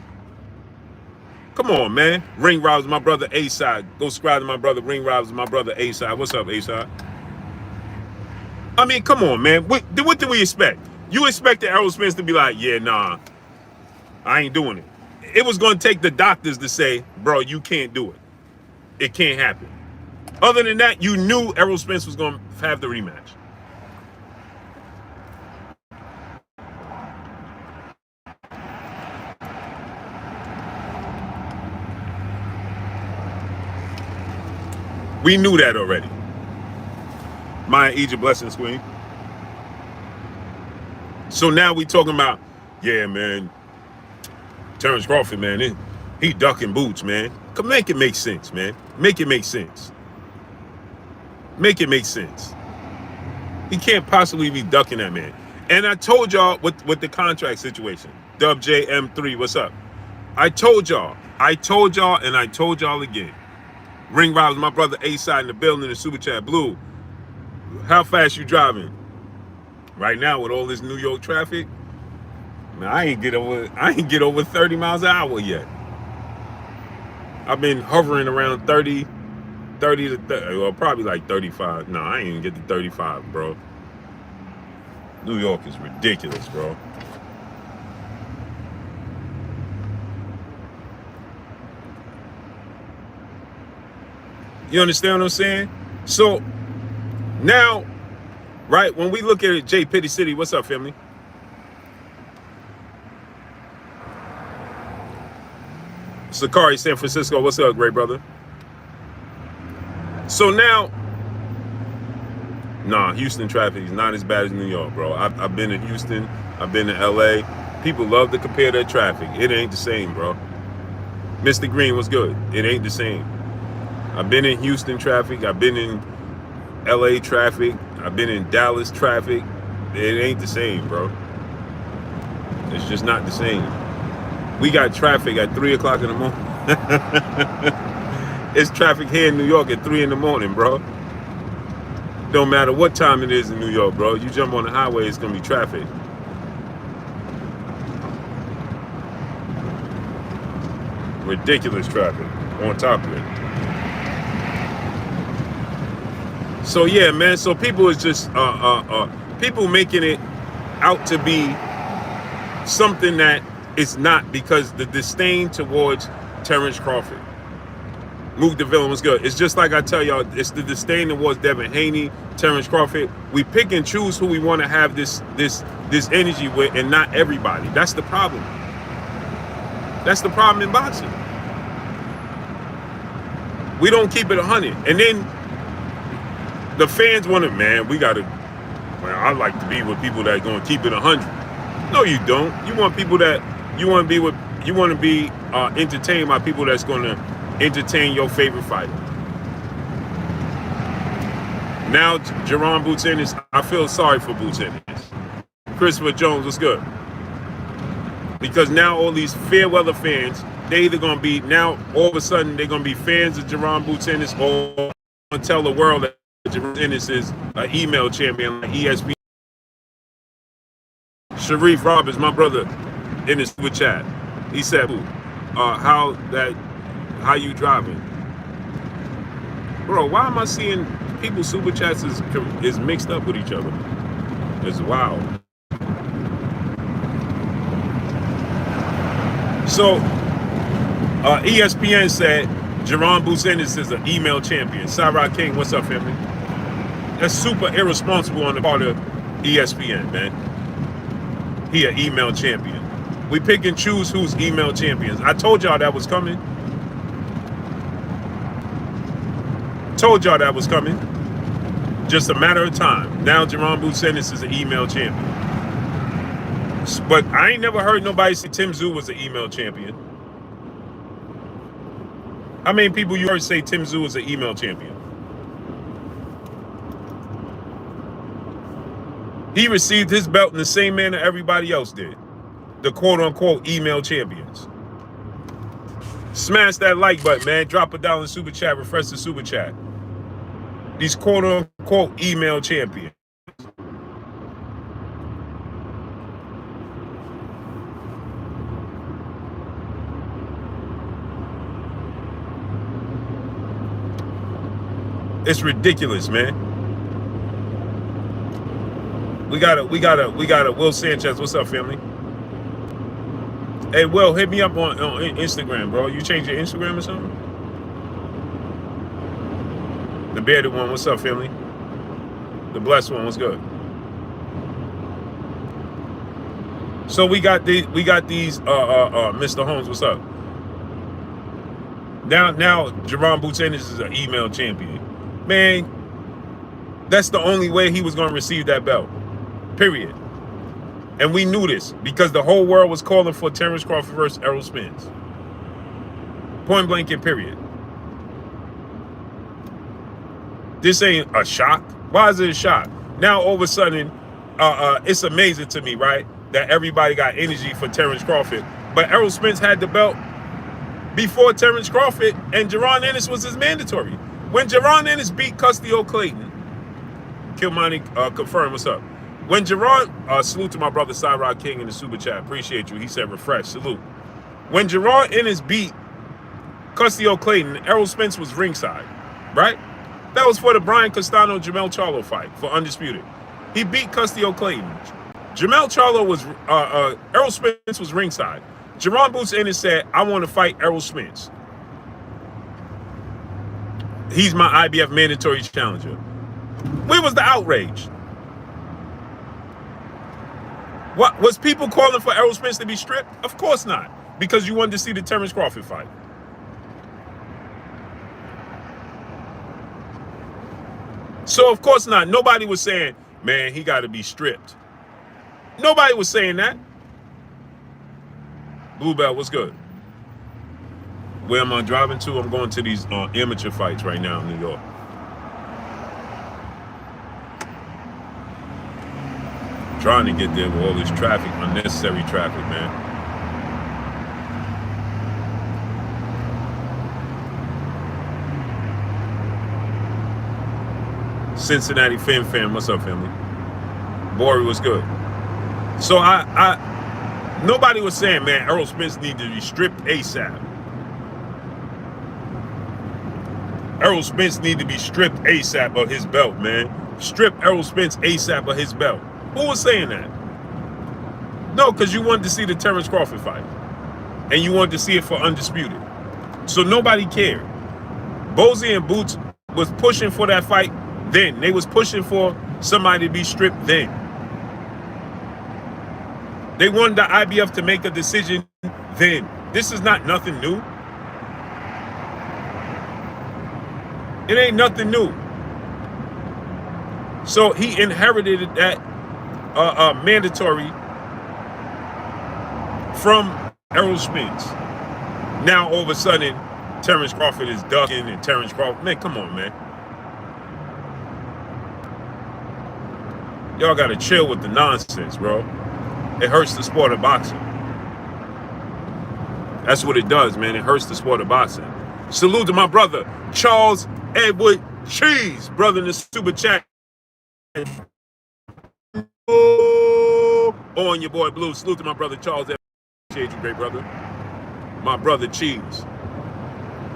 Come on, man. Ring Robs, my brother A-Side. Go subscribe to my brother Ring Robs, my brother A-Side. What's up, A-Side? I mean, come on, man. What do we expect? You expected Errol Spence to be like, yeah, nah, I ain't doing it. It was going to take the doctors to say, bro, you can't do it. It can't happen. Other than that, you knew Errol Spence was going to have the rematch. We knew that already. Maya Egypt, blessings, queen. So now we talking about, yeah, man, Terence Crawford, man, he ducking boots, man. Come make it make sense, man. Make it make sense. Make it make sense. He can't possibly be ducking that man. And I told y'all with the contract situation. Dub JM3, what's up? I told y'all, and I told y'all again. Ring Robs, my brother A-Side in the building, the Super Chat. Blue, how fast you driving? Right now with all this New York traffic, man, I ain't get over 30 miles an hour yet. I've been hovering around 30 to 30, well, probably like 35. No, I ain't even get to 35, bro. New York is ridiculous, bro. You understand what I'm saying? So now, right, when we look at it, J Pitty City, what's up, family? Sakari, San Francisco, what's up, great brother? So now, nah, Houston traffic is not as bad as New York, bro. I've been in Houston, I've been in LA. People love to compare their traffic. It ain't the same, bro. Mr. Green, what's good? It ain't the same. I've been in Houston traffic, I've been in LA traffic, I've been in Dallas traffic. It ain't the same, bro. It's just not the same. We got traffic at 3 o'clock in the morning. It's traffic here in New York at 3 in the morning, bro. Don't matter what time it is in New York, bro. You jump on the highway, it's gonna be traffic. Ridiculous traffic on top of it. So yeah, man. So people is just people making it out to be something that it's not, because the disdain towards Terence Crawford. Mook the Villain was good. It's just like I tell y'all, it's the disdain towards Devin Haney, Terence Crawford. We pick and choose who we want to have this energy with, and not everybody. That's the problem. That's the problem in boxing. We don't keep it 100. And then the fans want to, man, we got to, well, I like to be with people that are going to keep it 100. No, you don't. You want people that, you want to be entertained by people that's going to entertain your favorite fighter. Now, Jerome Boots Ennis, I feel sorry for Boots Ennis. Christopher Jones was good. Because now all these fair weather fans, they either going to be, now all of a sudden they're going to be fans of Jerome Boots Ennis, or going to tell the world that Jerome Ennis is an email champion like ESPN. Sharif Roberts, my brother, in the super chat, he said, how you driving? Bro, why am I seeing people super chats is mixed up with each other? It's wild. So, ESPN said Jerome Boots Ennis is an email champion. Sarah King, what's up, family? That's super irresponsible on the part of ESPN, man. He an email champion. We pick and choose who's email champions. I told y'all that was coming. Told y'all that was coming. Just a matter of time. Now Jerome Boots Ennis is an email champion. But I ain't never heard nobody say Tim Tszyu was an email champion. How many people you heard say Tim Tszyu was an email champion? He received his belt in the same manner everybody else did. The quote-unquote email champions. Smash that like button, man. Drop $1 in super chat. Refresh the super chat. These quote-unquote email champions. It's ridiculous, man. We got a Will Sanchez. What's up, family? Hey, Will, hit me up on Instagram, bro. You change your Instagram or something? The bearded one, what's up, family? The blessed one, what's good? So we got these Mr. Holmes, what's up? Now Jerome Boots Ennis is an email champion. man, that's the only way he was going to receive that belt. Period. And we knew this because the whole world was calling for Terence Crawford versus Errol Spence. Point blank and period. This ain't a shock. Why is it a shock? Now all of a sudden, it's amazing to me, right, that everybody got energy for Terence Crawford. But Errol Spence had the belt before Terence Crawford, and Jaron Ennis was his mandatory. When Jaron Ennis beat Custio Clayton, Kilmoney confirmed, what's up? When Jaron, salute to my brother Cyrod King in the super chat, appreciate you. He said refresh, salute. When Jaron Ennis beat Custio Clayton, Errol Spence was ringside, right? That was for the Brian Castano-Jamel Charlo fight for Undisputed. He beat Custio Clayton. Jamel Charlo was, Errol Spence was ringside. Jaron Boots Ennis said, I want to fight Errol Spence. He's my IBF mandatory challenger. Where was the outrage? What was people calling for Errol Spence to be stripped? Of course not, because you wanted to see the Terence Crawford fight. So of course not. Nobody was saying, man, he got to be stripped. Nobody was saying that. Bluebell, what's good? Where am I driving to? I'm going to these amateur fights right now in New York. Trying to get there with all this traffic, unnecessary traffic, man. Cincinnati Fan, what's up, family? Bori, what's good? So nobody was saying, man, Errol Spence needs to be stripped ASAP. Errol Spence needs to be stripped ASAP of his belt, man. Strip Errol Spence ASAP of his belt. Who was saying that? No, because you wanted to see the Terence Crawford fight. And you wanted to see it for Undisputed. So nobody cared. Bozy and Boots was pushing for that fight then. They was pushing for somebody to be stripped then. They wanted the IBF to make a decision then. This is not nothing new. It ain't nothing new. So he inherited that mandatory from Errol Spence. Now all of a sudden, Terence Crawford is ducking and Terence Crawford. Man, come on, man. Y'all gotta chill with the nonsense, bro. It hurts the sport of boxing. That's what it does, man. It hurts the sport of boxing. Salute to my brother, Charles Edward Cheese, brother in the super chat. Oh, on your boy Blue. Salute to my brother Charles Edward. Appreciate you, great brother. My brother Cheese.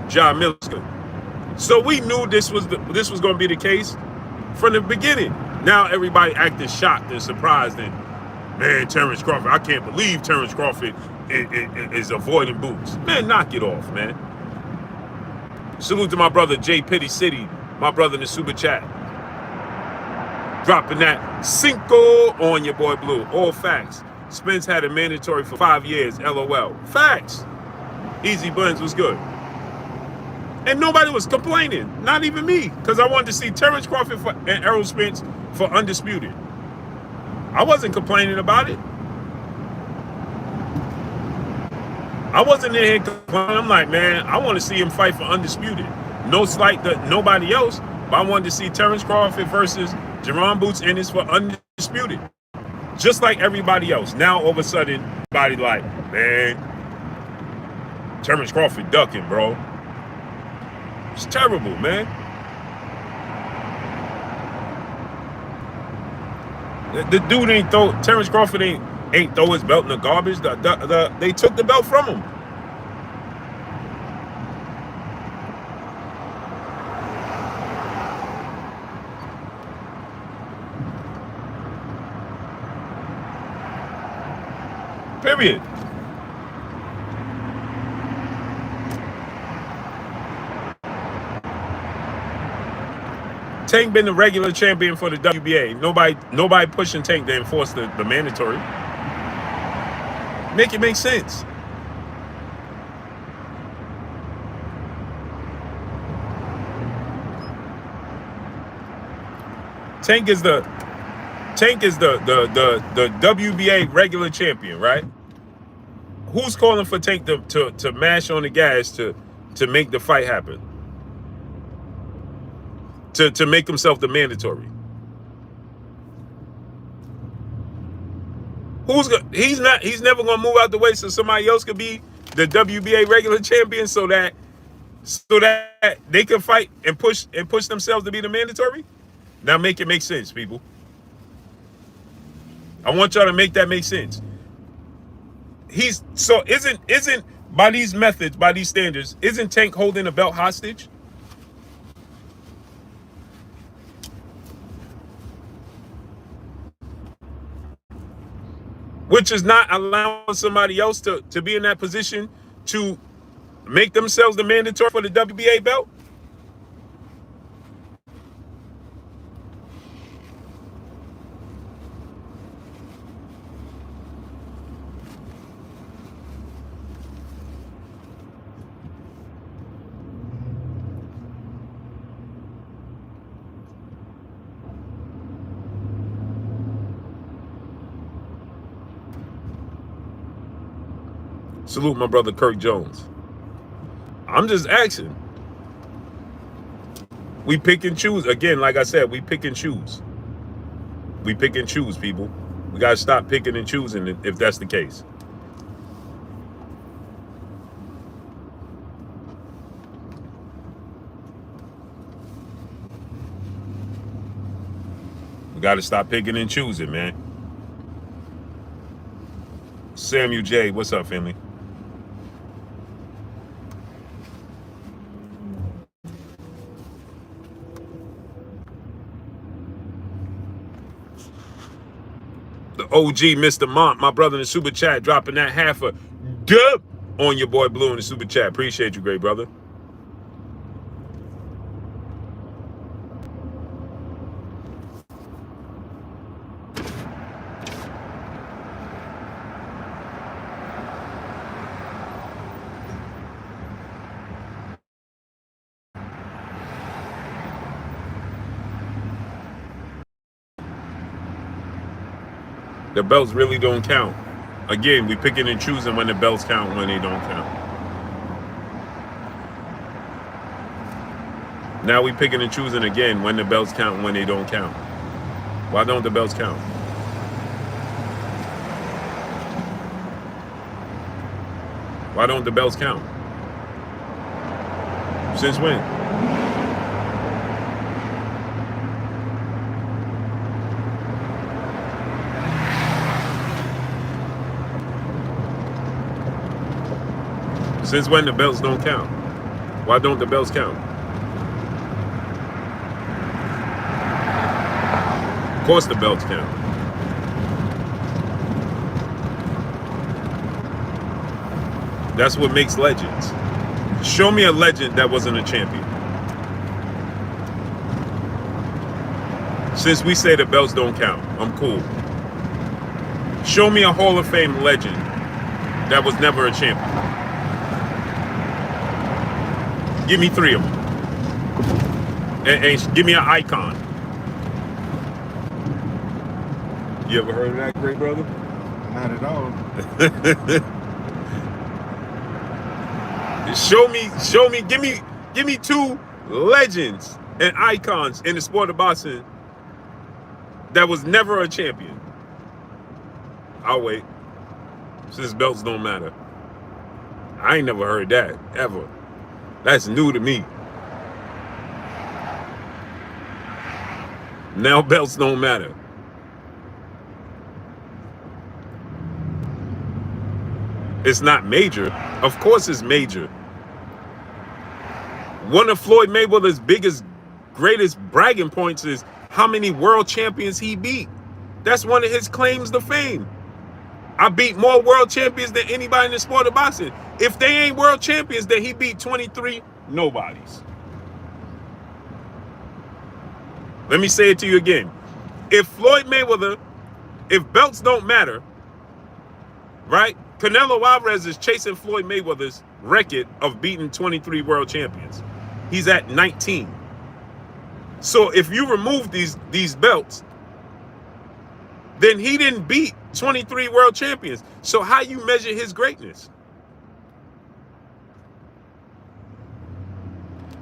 John Milsker. So we knew this was going to be the case from the beginning. Now everybody acting shocked and surprised and, man, Terence Crawford, I can't believe Terence Crawford is avoiding Boots. Man, knock it off, man. Salute to my brother J Pitty City, my brother in the super chat. Dropping that cinco on your boy Blue. All facts. Spence had a mandatory for 5 years, LOL. Facts. Easy Buns was good. And nobody was complaining, not even me, because I wanted to see Terence Crawford and Errol Spence for Undisputed. I wasn't complaining about it. I wasn't in here complaining. I'm like, man, I want to see him fight for Undisputed. No slight to nobody else, but I wanted to see Terence Crawford versus Jaron Boots Ennis for Undisputed. Just like everybody else. Now, all of a sudden, everybody like, man, Terence Crawford ducking, bro. It's terrible, man. The dude ain't throw, Terence Crawford ain't throw his belt in the garbage. They took the belt from him. Period. Tank been the regular champion for the WBA. Nobody pushing Tank to enforce the mandatory. Make it make sense. Tank is the WBA regular champion, right? Who's calling for Tank to mash on the gas to make the fight happen? To make himself the mandatory. He's never gonna move out the way so somebody else could be the WBA regular champion so that they can fight and push themselves to be the mandatory. Now make it make sense, people. I want y'all to make that make sense. Isn't by these methods, by these standards, isn't Tank holding a belt hostage? Which is not allowing somebody else to be in that position to make themselves the mandatory for the WBA belt? Salute my brother Kirk Jones. I'm just asking. We pick and choose. Again, like I said, we pick and choose. We pick and choose, people. We got to stop picking and choosing if that's the case. We got to stop picking and choosing, man. Samuel J, what's up, family? The OG Mr. Mont, my brother in the super chat, dropping that half a dub on your boy Blue in the super chat. Appreciate you, great brother. The belts really don't count. Again, we picking and choosing when the belts count, when they don't count. Now we picking and choosing again when the belts count and when they don't count. Why don't the belts count? Why don't the belts count? Since when? Since when the belts don't count? Why don't the belts count? Of course the belts count. That's what makes legends. Show me a legend that wasn't a champion. Since we say the belts don't count, I'm cool. Show me a Hall of Fame legend that was never a champion. Give me 3 of them. And give me an icon. You ever heard of that, great brother? Not at all. Show me, give me 2 legends and icons in the sport of boxing that was never a champion. I'll wait. Since belts don't matter. I ain't never heard that, ever. That's new to me. Now belts don't matter. It's not major. Of course it's major. One of Floyd Mayweather's biggest, greatest bragging points is how many world champions he beat. That's one of his claims to fame. I beat more world champions than anybody in the sport of boxing. If they ain't world champions, then he beat 23 nobodies. Let me say it to you again. If Floyd Mayweather, if belts don't matter, right? Canelo Alvarez is chasing Floyd Mayweather's record of beating 23 world champions. He's at 19. So if you remove these belts, then he didn't beat 23 world champions. So how you measure his greatness?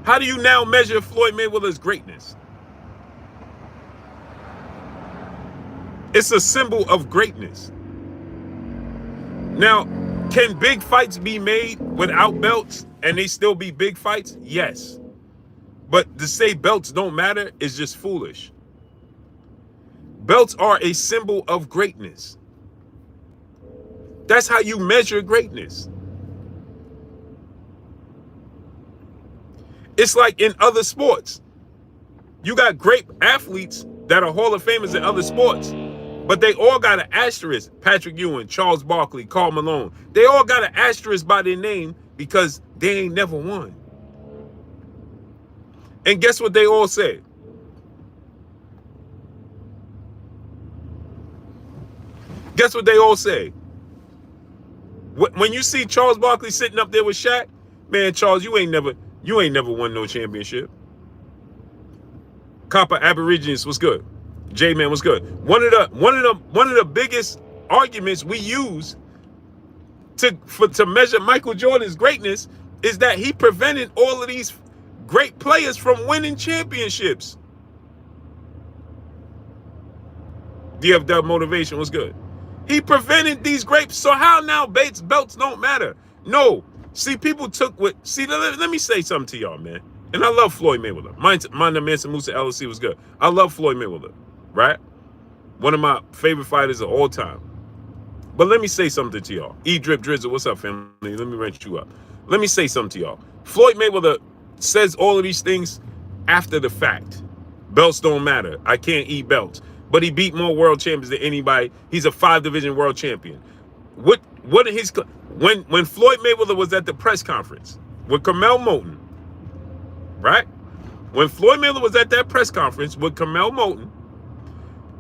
How do you now measure Floyd Mayweather's greatness? It's a symbol of greatness. Now, can big fights be made without belts and they still be big fights? Yes. But to say belts don't matter is just foolish. Belts are a symbol of greatness. That's how you measure greatness. It's like in other sports. You got great athletes that are Hall of Famers in other sports, but they all got an asterisk. Patrick Ewing, Charles Barkley, Karl Malone. They all got an asterisk by their name because they ain't never won. And guess what they all said? Guess what they all say? When you see Charles Barkley sitting up there with Shaq, man, Charles, you ain't never won no championship. Copper Aborigines was good. J-Man was good. One of the biggest arguments we use to measure Michael Jordan's greatness is that he prevented all of these great players from winning championships. DFW motivation was good. He prevented these great. So how now belts don't matter? No. See, people took what. See, let me say something to y'all, man. And I love Floyd Mayweather. Mind Mansa Musa LLC was good. I love Floyd Mayweather, right? One of my favorite fighters of all time. But let me say something to y'all. E-Drip Drizzle, what's up, family? Let me wrench you up. Let me say something to y'all. Floyd Mayweather says all of these things after the fact. Belts don't matter. I can't eat belts. But he beat more world champions than anybody. He's a 5-division world champion. What are his... When Floyd Mayweather was at the press conference with Carmel Moulton, right? When Floyd Mayweather was at that press conference with Carmel Moulton,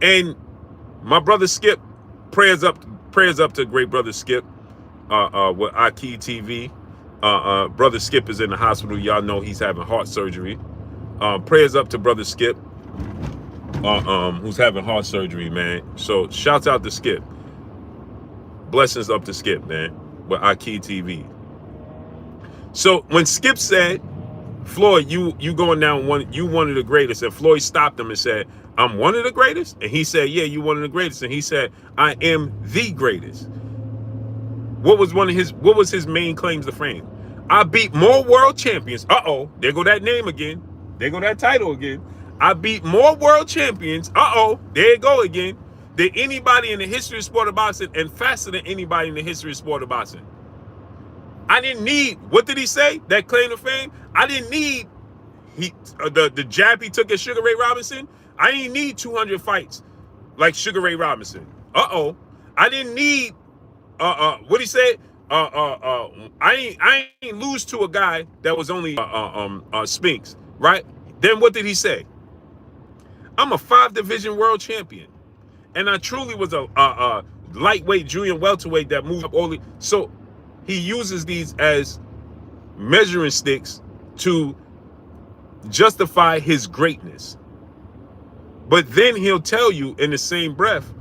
and my brother Skip, prayers up to great brother Skip, with Aki TV. Brother Skip is in the hospital. Y'all know he's having heart surgery. Prayers up to brother Skip, who's having heart surgery, man. So shouts out to Skip. Blessings up to Skip, man, with Aki TV. So when Skip said, Floyd, you going down one of the greatest, and Floyd stopped him and said, I'm one of the greatest? And he said, yeah, you one of the greatest. And he said, I am the greatest. What was his main claims to fame? I beat more world champions. Uh-oh, there go that name again. There go that title again. I beat more world champions. Uh-oh, there you go again. Than anybody in the history of sport of boxing, and faster than anybody in the history of sport of boxing. I didn't need, what did he say? That claim to fame? I didn't need the jab he took at Sugar Ray Robinson. I didn't need 200 fights like Sugar Ray Robinson. Uh-oh. I didn't need what he said? I ain't lose to a guy that was only Spence, right? Then what did he say? I'm a 5-division world champion. And I truly was a lightweight, junior welterweight that moved up all the... So he uses these as measuring sticks to justify his greatness. But then he'll tell you in the same breath,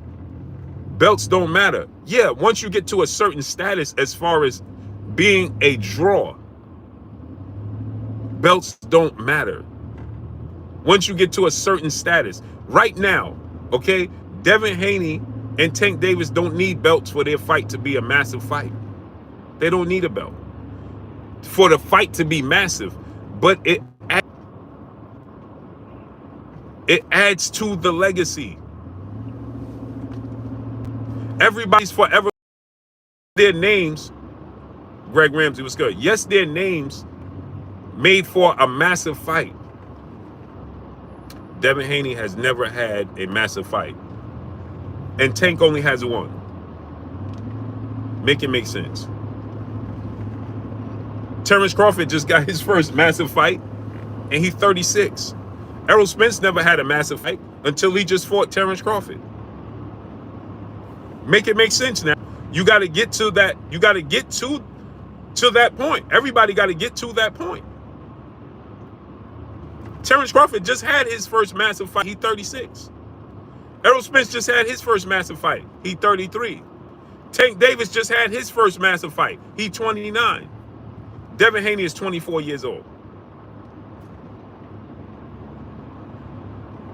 belts don't matter. Yeah, once you get to a certain status as far as being a draw, belts don't matter. Once you get to a certain status. Right now, okay, Devin Haney and Tank Davis don't need belts for their fight to be a massive fight. They don't need a belt for the fight to be massive, but it adds to the legacy. Everybody's forever their names. Greg Ramsey was good. Yes, their names made for a massive fight. Devin Haney has never had a massive fight. And Tank only has one. Make it make sense. Terence Crawford just got his first massive fight, and he's 36. Errol Spence never had a massive fight until he just fought Terence Crawford. Make it make sense now. You got to get to that. You got to get to that point. Everybody got to get to that point. Terence Crawford just had his first massive fight. He 36. Errol Spence just had his first massive fight. He 33. Tank Davis just had his first massive fight. He 29. Devin Haney is 24 years old.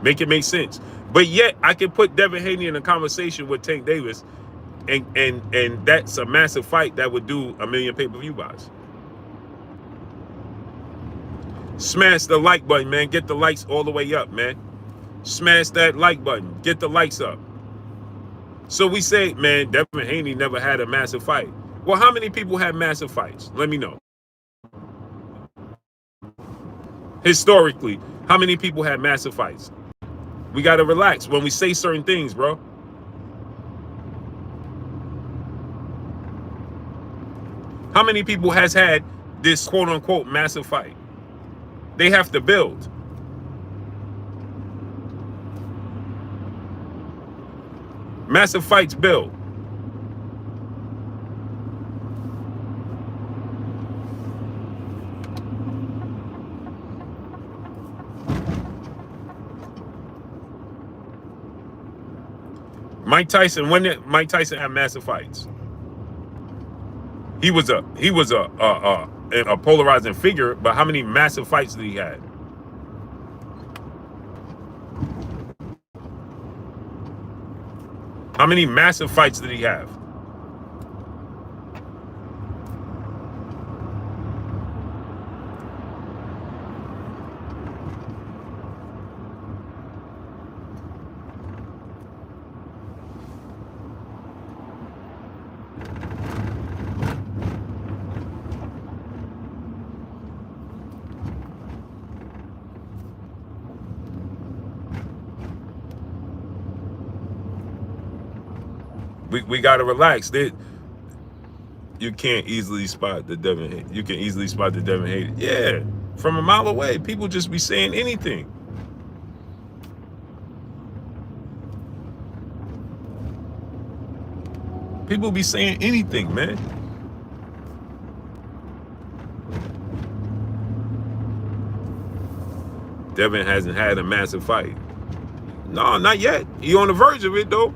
Make it make sense. But yet, I can put Devin Haney in a conversation with Tank Davis, and that's a massive fight that would do 1 million pay-per-view buys. Smash the like button, man. Get the likes all the way up, man. Smash that like button. Get the likes up. So we say, man, Devin Haney never had a massive fight. Well, how many people have massive fights? Let me know. Historically, how many people have massive fights? We got to relax when we say certain things, bro. How many people has had this quote-unquote massive fight? They have to build. Massive fights build. Mike Tyson, when did Mike Tyson have massive fights? He was a polarizing figure, but how many massive fights did he have? How many massive fights did he have? We gotta relax. You can't easily spot the Devin Haney. You can easily spot the Devin Haney. Yeah, from a mile away, people just be saying anything. People be saying anything, man. Devin hasn't had a massive fight. No, not yet. He on the verge of it, though.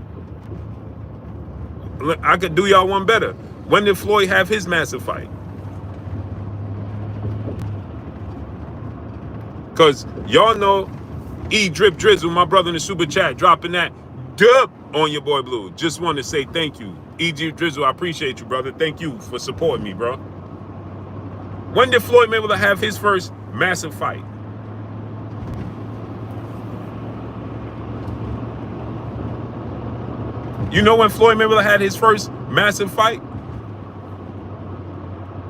I could do y'all one better. When did Floyd have his massive fight? Because y'all know E Drip Drizzle, my brother in the super chat, dropping that dub on your boy Blue. Just want to say thank you. E Drip Drizzle, I appreciate you, brother. Thank you for supporting me, bro. When did Floyd Mayweather have his first massive fight? You know when Floyd Mayweather had his first massive fight?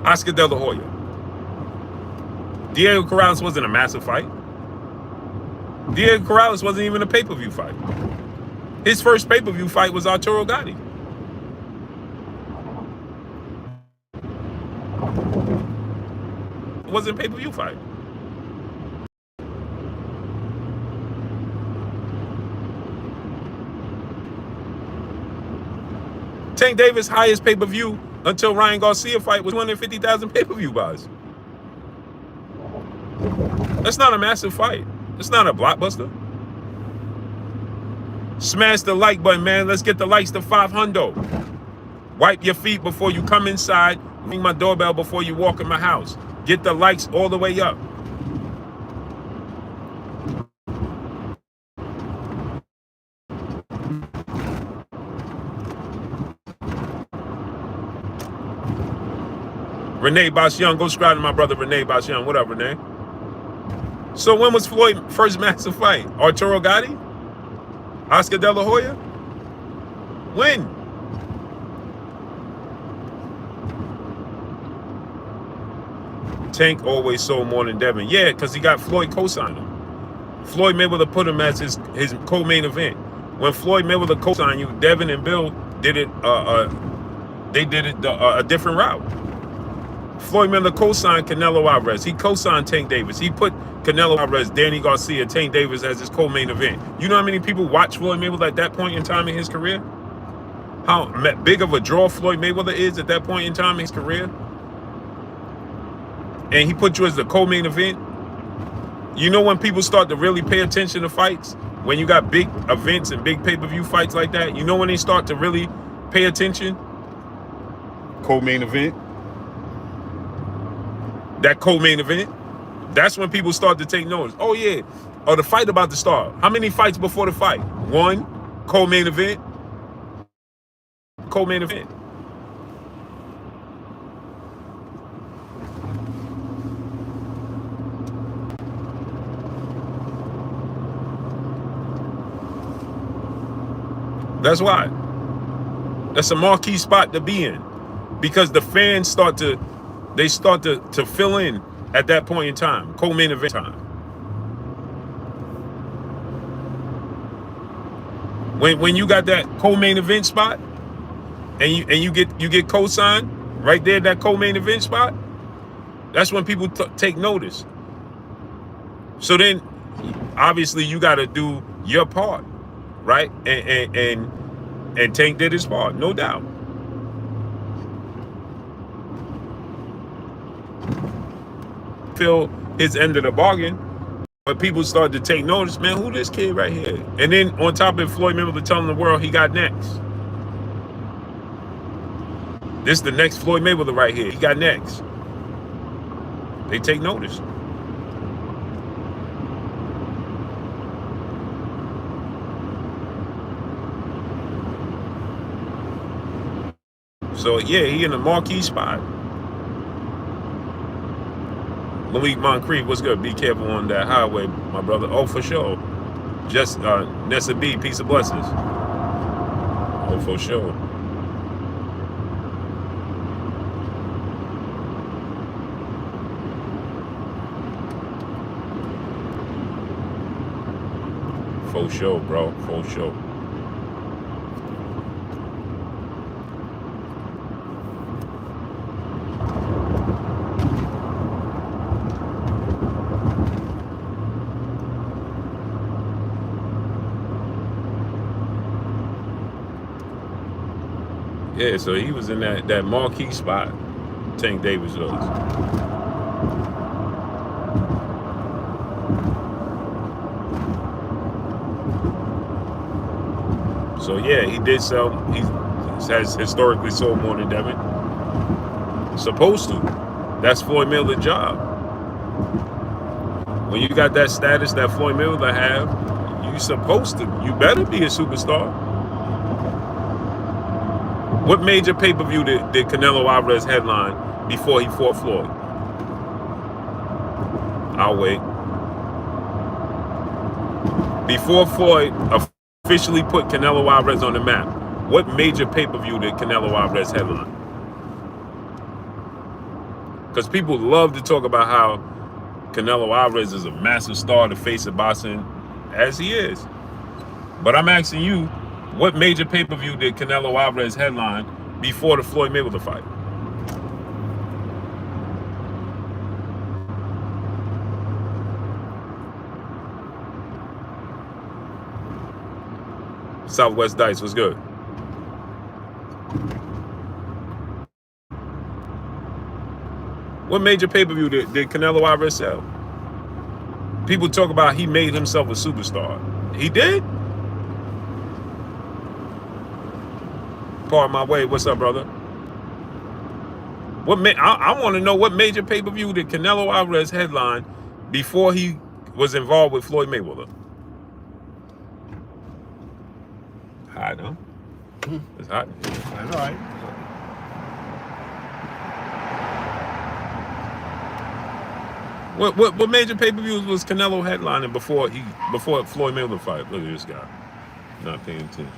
Oscar De La Hoya. Diego Corrales wasn't a massive fight. Diego Corrales wasn't even a pay-per-view fight. His first pay-per-view fight was Arturo Gatti. It wasn't a pay-per-view fight. Tank Davis' highest pay-per-view until Ryan Garcia fight was 250,000 pay-per-view buys. That's not a massive fight. It's not a blockbuster. Smash the like button, man. Let's get the likes to 500. Wipe your feet before you come inside. Ring my doorbell before you walk in my house. Get the likes all the way up. Renee Bosch-Young, go subscribe to my brother Renee Bosch-Young. What up, Renee? So when was Floyd's first massive fight? Arturo Gatti? Oscar De La Hoya? When? Tank always sold more than Devin. Yeah, because he got Floyd co-signed him. Floyd Mayweather put him as his co-main event. When Floyd Mayweather co-signed you, Devin and Bill did it. They did it a different route. Floyd Mayweather co-signed Canelo Alvarez. He co-signed Tank Davis. He put Canelo Alvarez, Danny Garcia, Tank Davis as his co-main event. You know how many people watched Floyd Mayweather at that point in time in his career? How big of a draw Floyd Mayweather is at that point in time in his career? And he put you as the co-main event? You know when people start to really pay attention to fights? When you got big events and big pay-per-view fights like that, you know when they start to really pay attention? Co-main event. That co-main event. That's when people start to take notice. Oh yeah, oh the fight about to start. How many fights before the fight? One, co-main event. Co-main event. That's why. That's a marquee spot to be in, because the fans start to fill in at that point in time, co-main event time. When you got that co-main event spot, and you get co-signed right there, that co-main event spot, that's when people take notice. So then, obviously, you got to do your part, right? And Tank did his part, no doubt. Feel his end of the bargain, but people started to take notice. Man, who this kid right here? And then on top of it, Floyd Mayweather telling the world he got next. This is the next Floyd Mayweather right here. He got next. They take notice. So yeah, he in the marquee spot. Louis Moncrief, what's good? Be careful on that highway, my brother. Oh, for sure. Just Nessa B, peace of blessings. Oh, for sure. For sure, bro. For sure. Yeah, so he was in that marquee spot. Tank Davis was. So yeah, he did sell. He has historically sold more than Devin. Supposed to. That's Floyd Mayweather's job. When you got that status that Floyd Mayweather have, you supposed to. You better be a superstar. What major pay-per-view did Canelo Alvarez headline before he fought Floyd? I'll wait. Before Floyd officially put Canelo Alvarez on the map, what major pay-per-view did Canelo Alvarez headline? Because people love to talk about how Canelo Alvarez is a massive star, the face of boxing, as he is. But I'm asking you, what major pay-per-view did Canelo Alvarez headline before the Floyd Mayweather fight? Southwest Dice, what's good? What major pay-per-view did Canelo Alvarez sell? People talk about he made himself a superstar. He did? Pardon my way. What's up, brother? I want to know what major pay-per-view did Canelo Alvarez headline before he was involved with Floyd Mayweather? Hot, huh? It's hot. That's all right. What major pay-per-views was Canelo headlining before Floyd Mayweather fight? Look at this guy, not paying attention.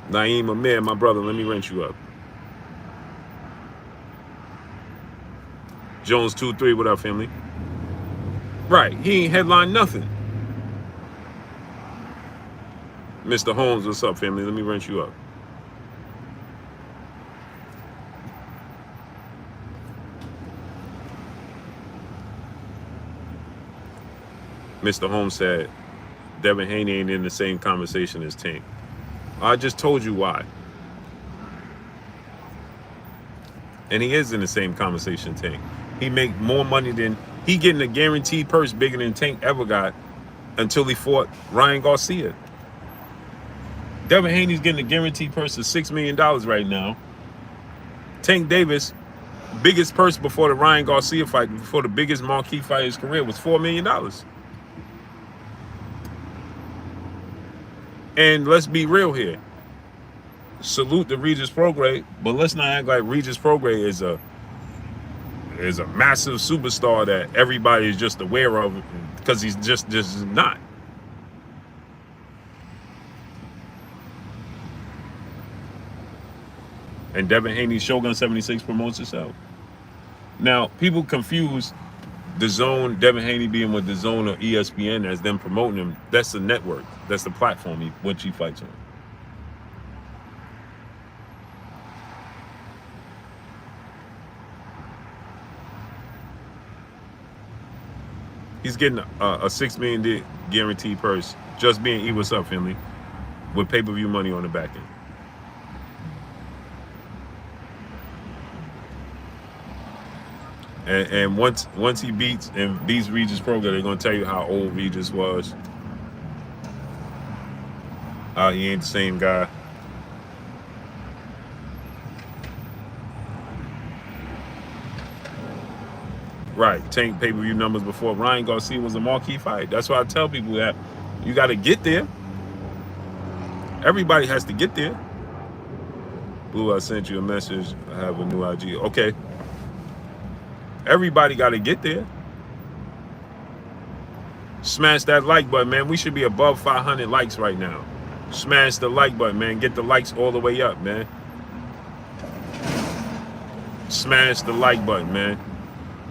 Naeem Amir, my brother, let me rent you up. Jones 2-3, what up, family? Right, he ain't headlined nothing. Mr. Holmes, what's up, family? Let me rent you up. Mr. Holmes said, Devin Haney ain't in the same conversation as Tank. I just told you why. And he is in the same conversation Tank. He make more money than he getting a guaranteed purse bigger than Tank ever got until he fought Ryan Garcia. Devin Haney's getting a guaranteed purse of $6 million right now. Tank Davis, biggest purse before the Ryan Garcia fight, before the biggest marquee fight of his career, was $4 million. And let's be real here. Salute the Regis Prograis, but let's not act like Regis Prograis is a massive superstar that everybody is just aware of, because he's just not. And Devin Haney's Shogun 76 promotes itself. Now, people confuse the Zone, Devin Haney being with the Zone or ESPN as them promoting him. That's the network. That's the platform which he fights on. He's getting a $6 million guaranteed purse just being E What's Up, family, with pay-per-view money on the back end. And once he beats Regis Prograis, they're gonna tell you how old Regis was. He ain't the same guy. Right, Tank pay-per-view numbers before Ryan Garcia was a marquee fight. That's why I tell people that you got to get there. Everybody has to get there. Blue, I sent you a message. I have a new IG. Okay. Everybody got to get there. Smash that like button, man. We should be above 500 likes right now. Smash the like button, man. Get the likes all the way up, man. Smash the like button, man.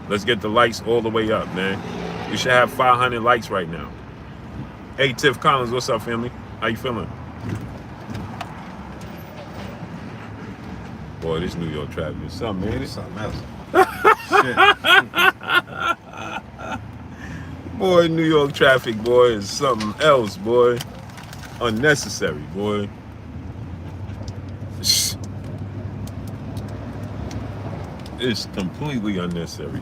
Let's get the likes all the way up, man. We should have 500 likes right now. Hey, Tiff Collins, what's up, family? How you feeling? Boy, this New York traffic is something, man. It's something else. Boy, New York traffic, boy, is something else, boy. Unnecessary, boy. It's completely unnecessary.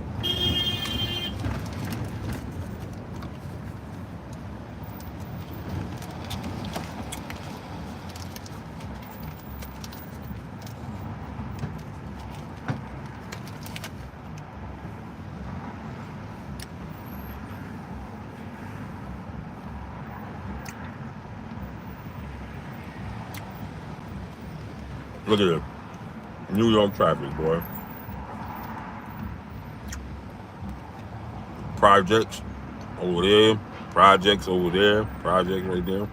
Look at it. New York traffic, boy. Projects over there, projects over there, project right there.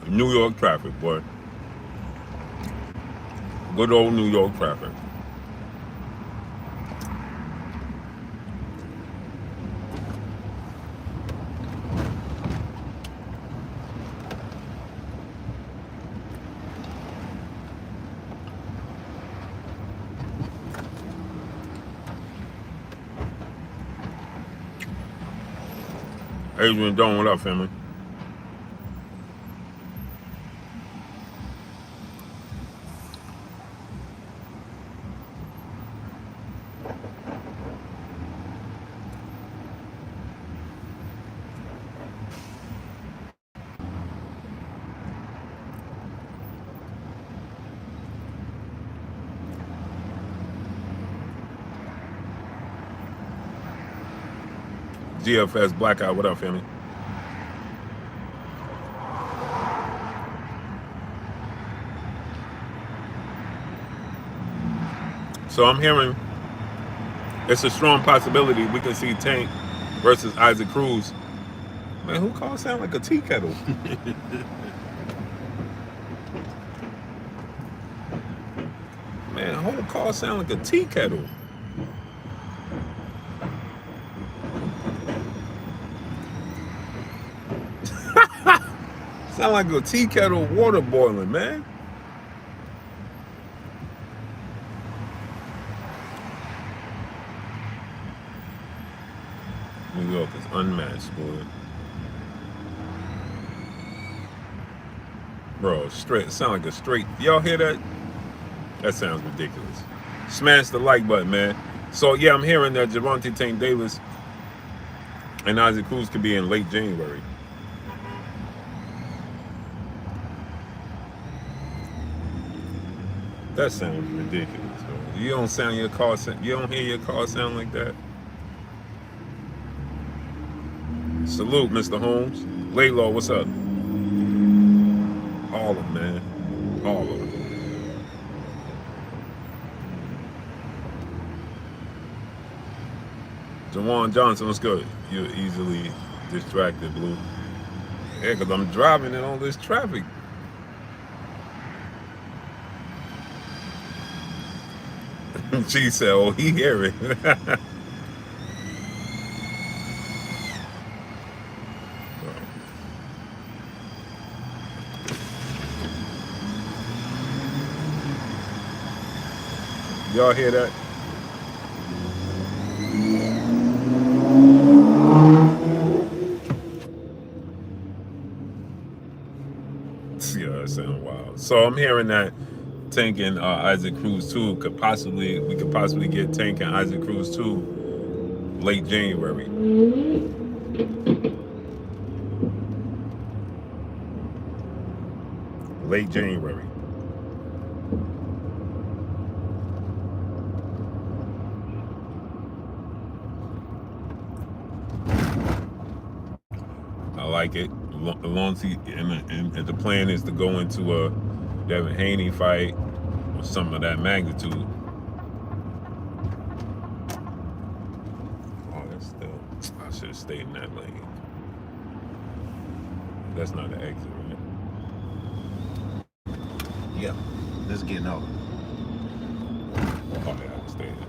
New York traffic, boy. Good old New York traffic. Adrian Dawn, what up, family? GFS Blackout, what up, family? So I'm hearing it's a strong possibility we can see Tank versus Isaac Cruz. Man, who calls sound like a tea kettle? Man, whole call sound like a tea kettle. Sound like a tea kettle water boiling, man. New York is unmatched, boy. Bro, straight, sound like a straight. Y'all hear that? That sounds ridiculous. Smash the like button, man. So yeah, I'm hearing that Gervonta Tank Davis and Isaac Cruz could be in late January. That sounds ridiculous, bro. You don't sound your car. You don't hear your car sound like that. Salute, Mr. Holmes. Laylaw, what's up? All of them, man. All of them. Jawan Johnson, what's good? You're easily distracted, Blue. Yeah, because I'm driving in all this traffic. She said, oh, he hear it. Y'all hear that? Yeah, that sounds wild. So I'm hearing that Tank and Isaac Cruz too we could possibly get Tank and Isaac Cruz too late January. Late January. I like it. As long as and the plan is to go into a Devin Haney fight or something of that magnitude. Oh, that's still. I should have stayed in that lane. That's not the exit, right? Yeah, this is getting out. Oh, yeah, I can stay there.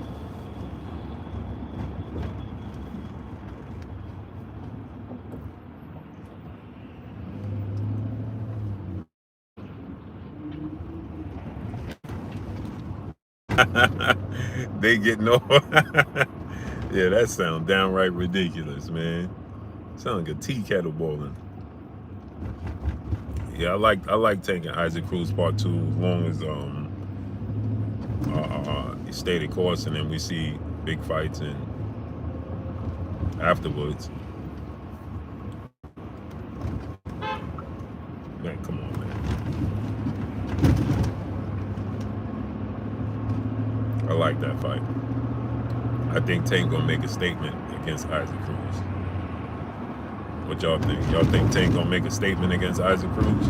They get no. Yeah, that sounds downright ridiculous, man. Sound like a tea kettle boiling. Yeah, I like taking Isaac Cruz Part 2 as long as he stay the course and then we see big fights and afterwards. Man, come on, man. I like that fight. I think Tank gonna make a statement against Isaac Cruz. What y'all think? Y'all think Tank gonna make a statement against Isaac Cruz?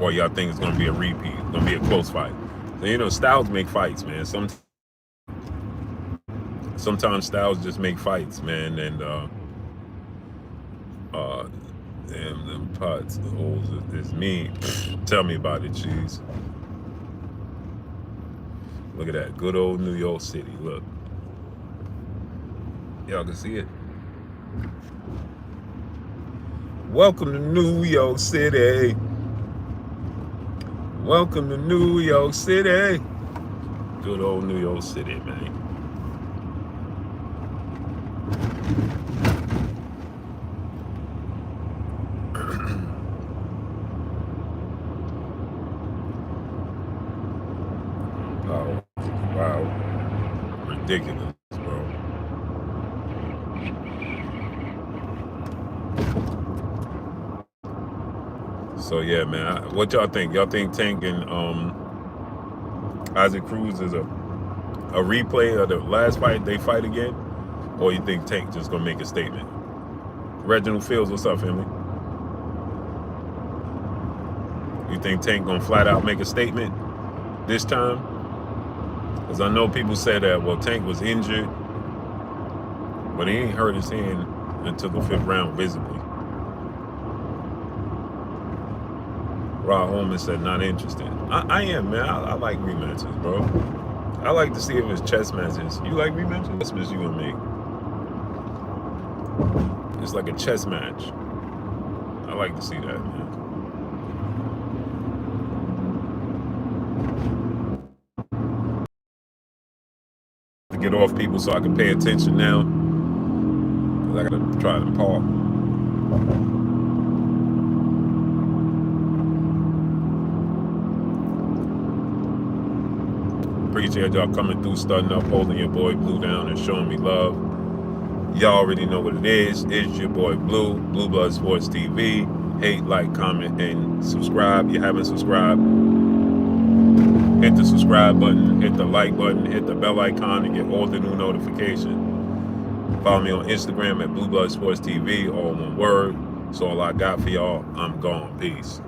Or y'all think it's gonna be a repeat? Gonna be a close fight? So, styles make fights, man. Sometimes styles just make fights, man. And damn, them pots holes is mean. Tell me about it, cheese. Look at that, good old New York City. Look, y'all can see it. Welcome to New York City. Welcome to New York City. Good old New York City, man. Wow. Ridiculous, bro. So yeah, man. What y'all think? Y'all think Tank and Isaac Cruz is a replay of the last fight they fight again? Or you think Tank just gonna make a statement? Reginald Fields, what's up, family? You think Tank gonna flat out make a statement this time? Because I know people say that, well, Tank was injured, but he ain't hurt his hand until the 5th round visibly. Rod Holman said not interested. I am, man. I like rematches, bro. I like to see if it's chess matches. You like rematches? That's just you and me. It's like a chess match. I like to see that, man. To get off people so I can pay attention now. Because I gotta try to park. Appreciate y'all coming through, studying up, holding your boy Blue down, and showing me love. Y'all already know what it is. It's your boy Blue, Blue Blood Sports TV. Hate, like, comment, and subscribe. If you haven't subscribed, hit the subscribe button, hit the like button, hit the bell icon to get all the new notifications. Follow me on Instagram at Blue Blood Sports TV, all one word. That's all I got for y'all. I'm gone. Peace.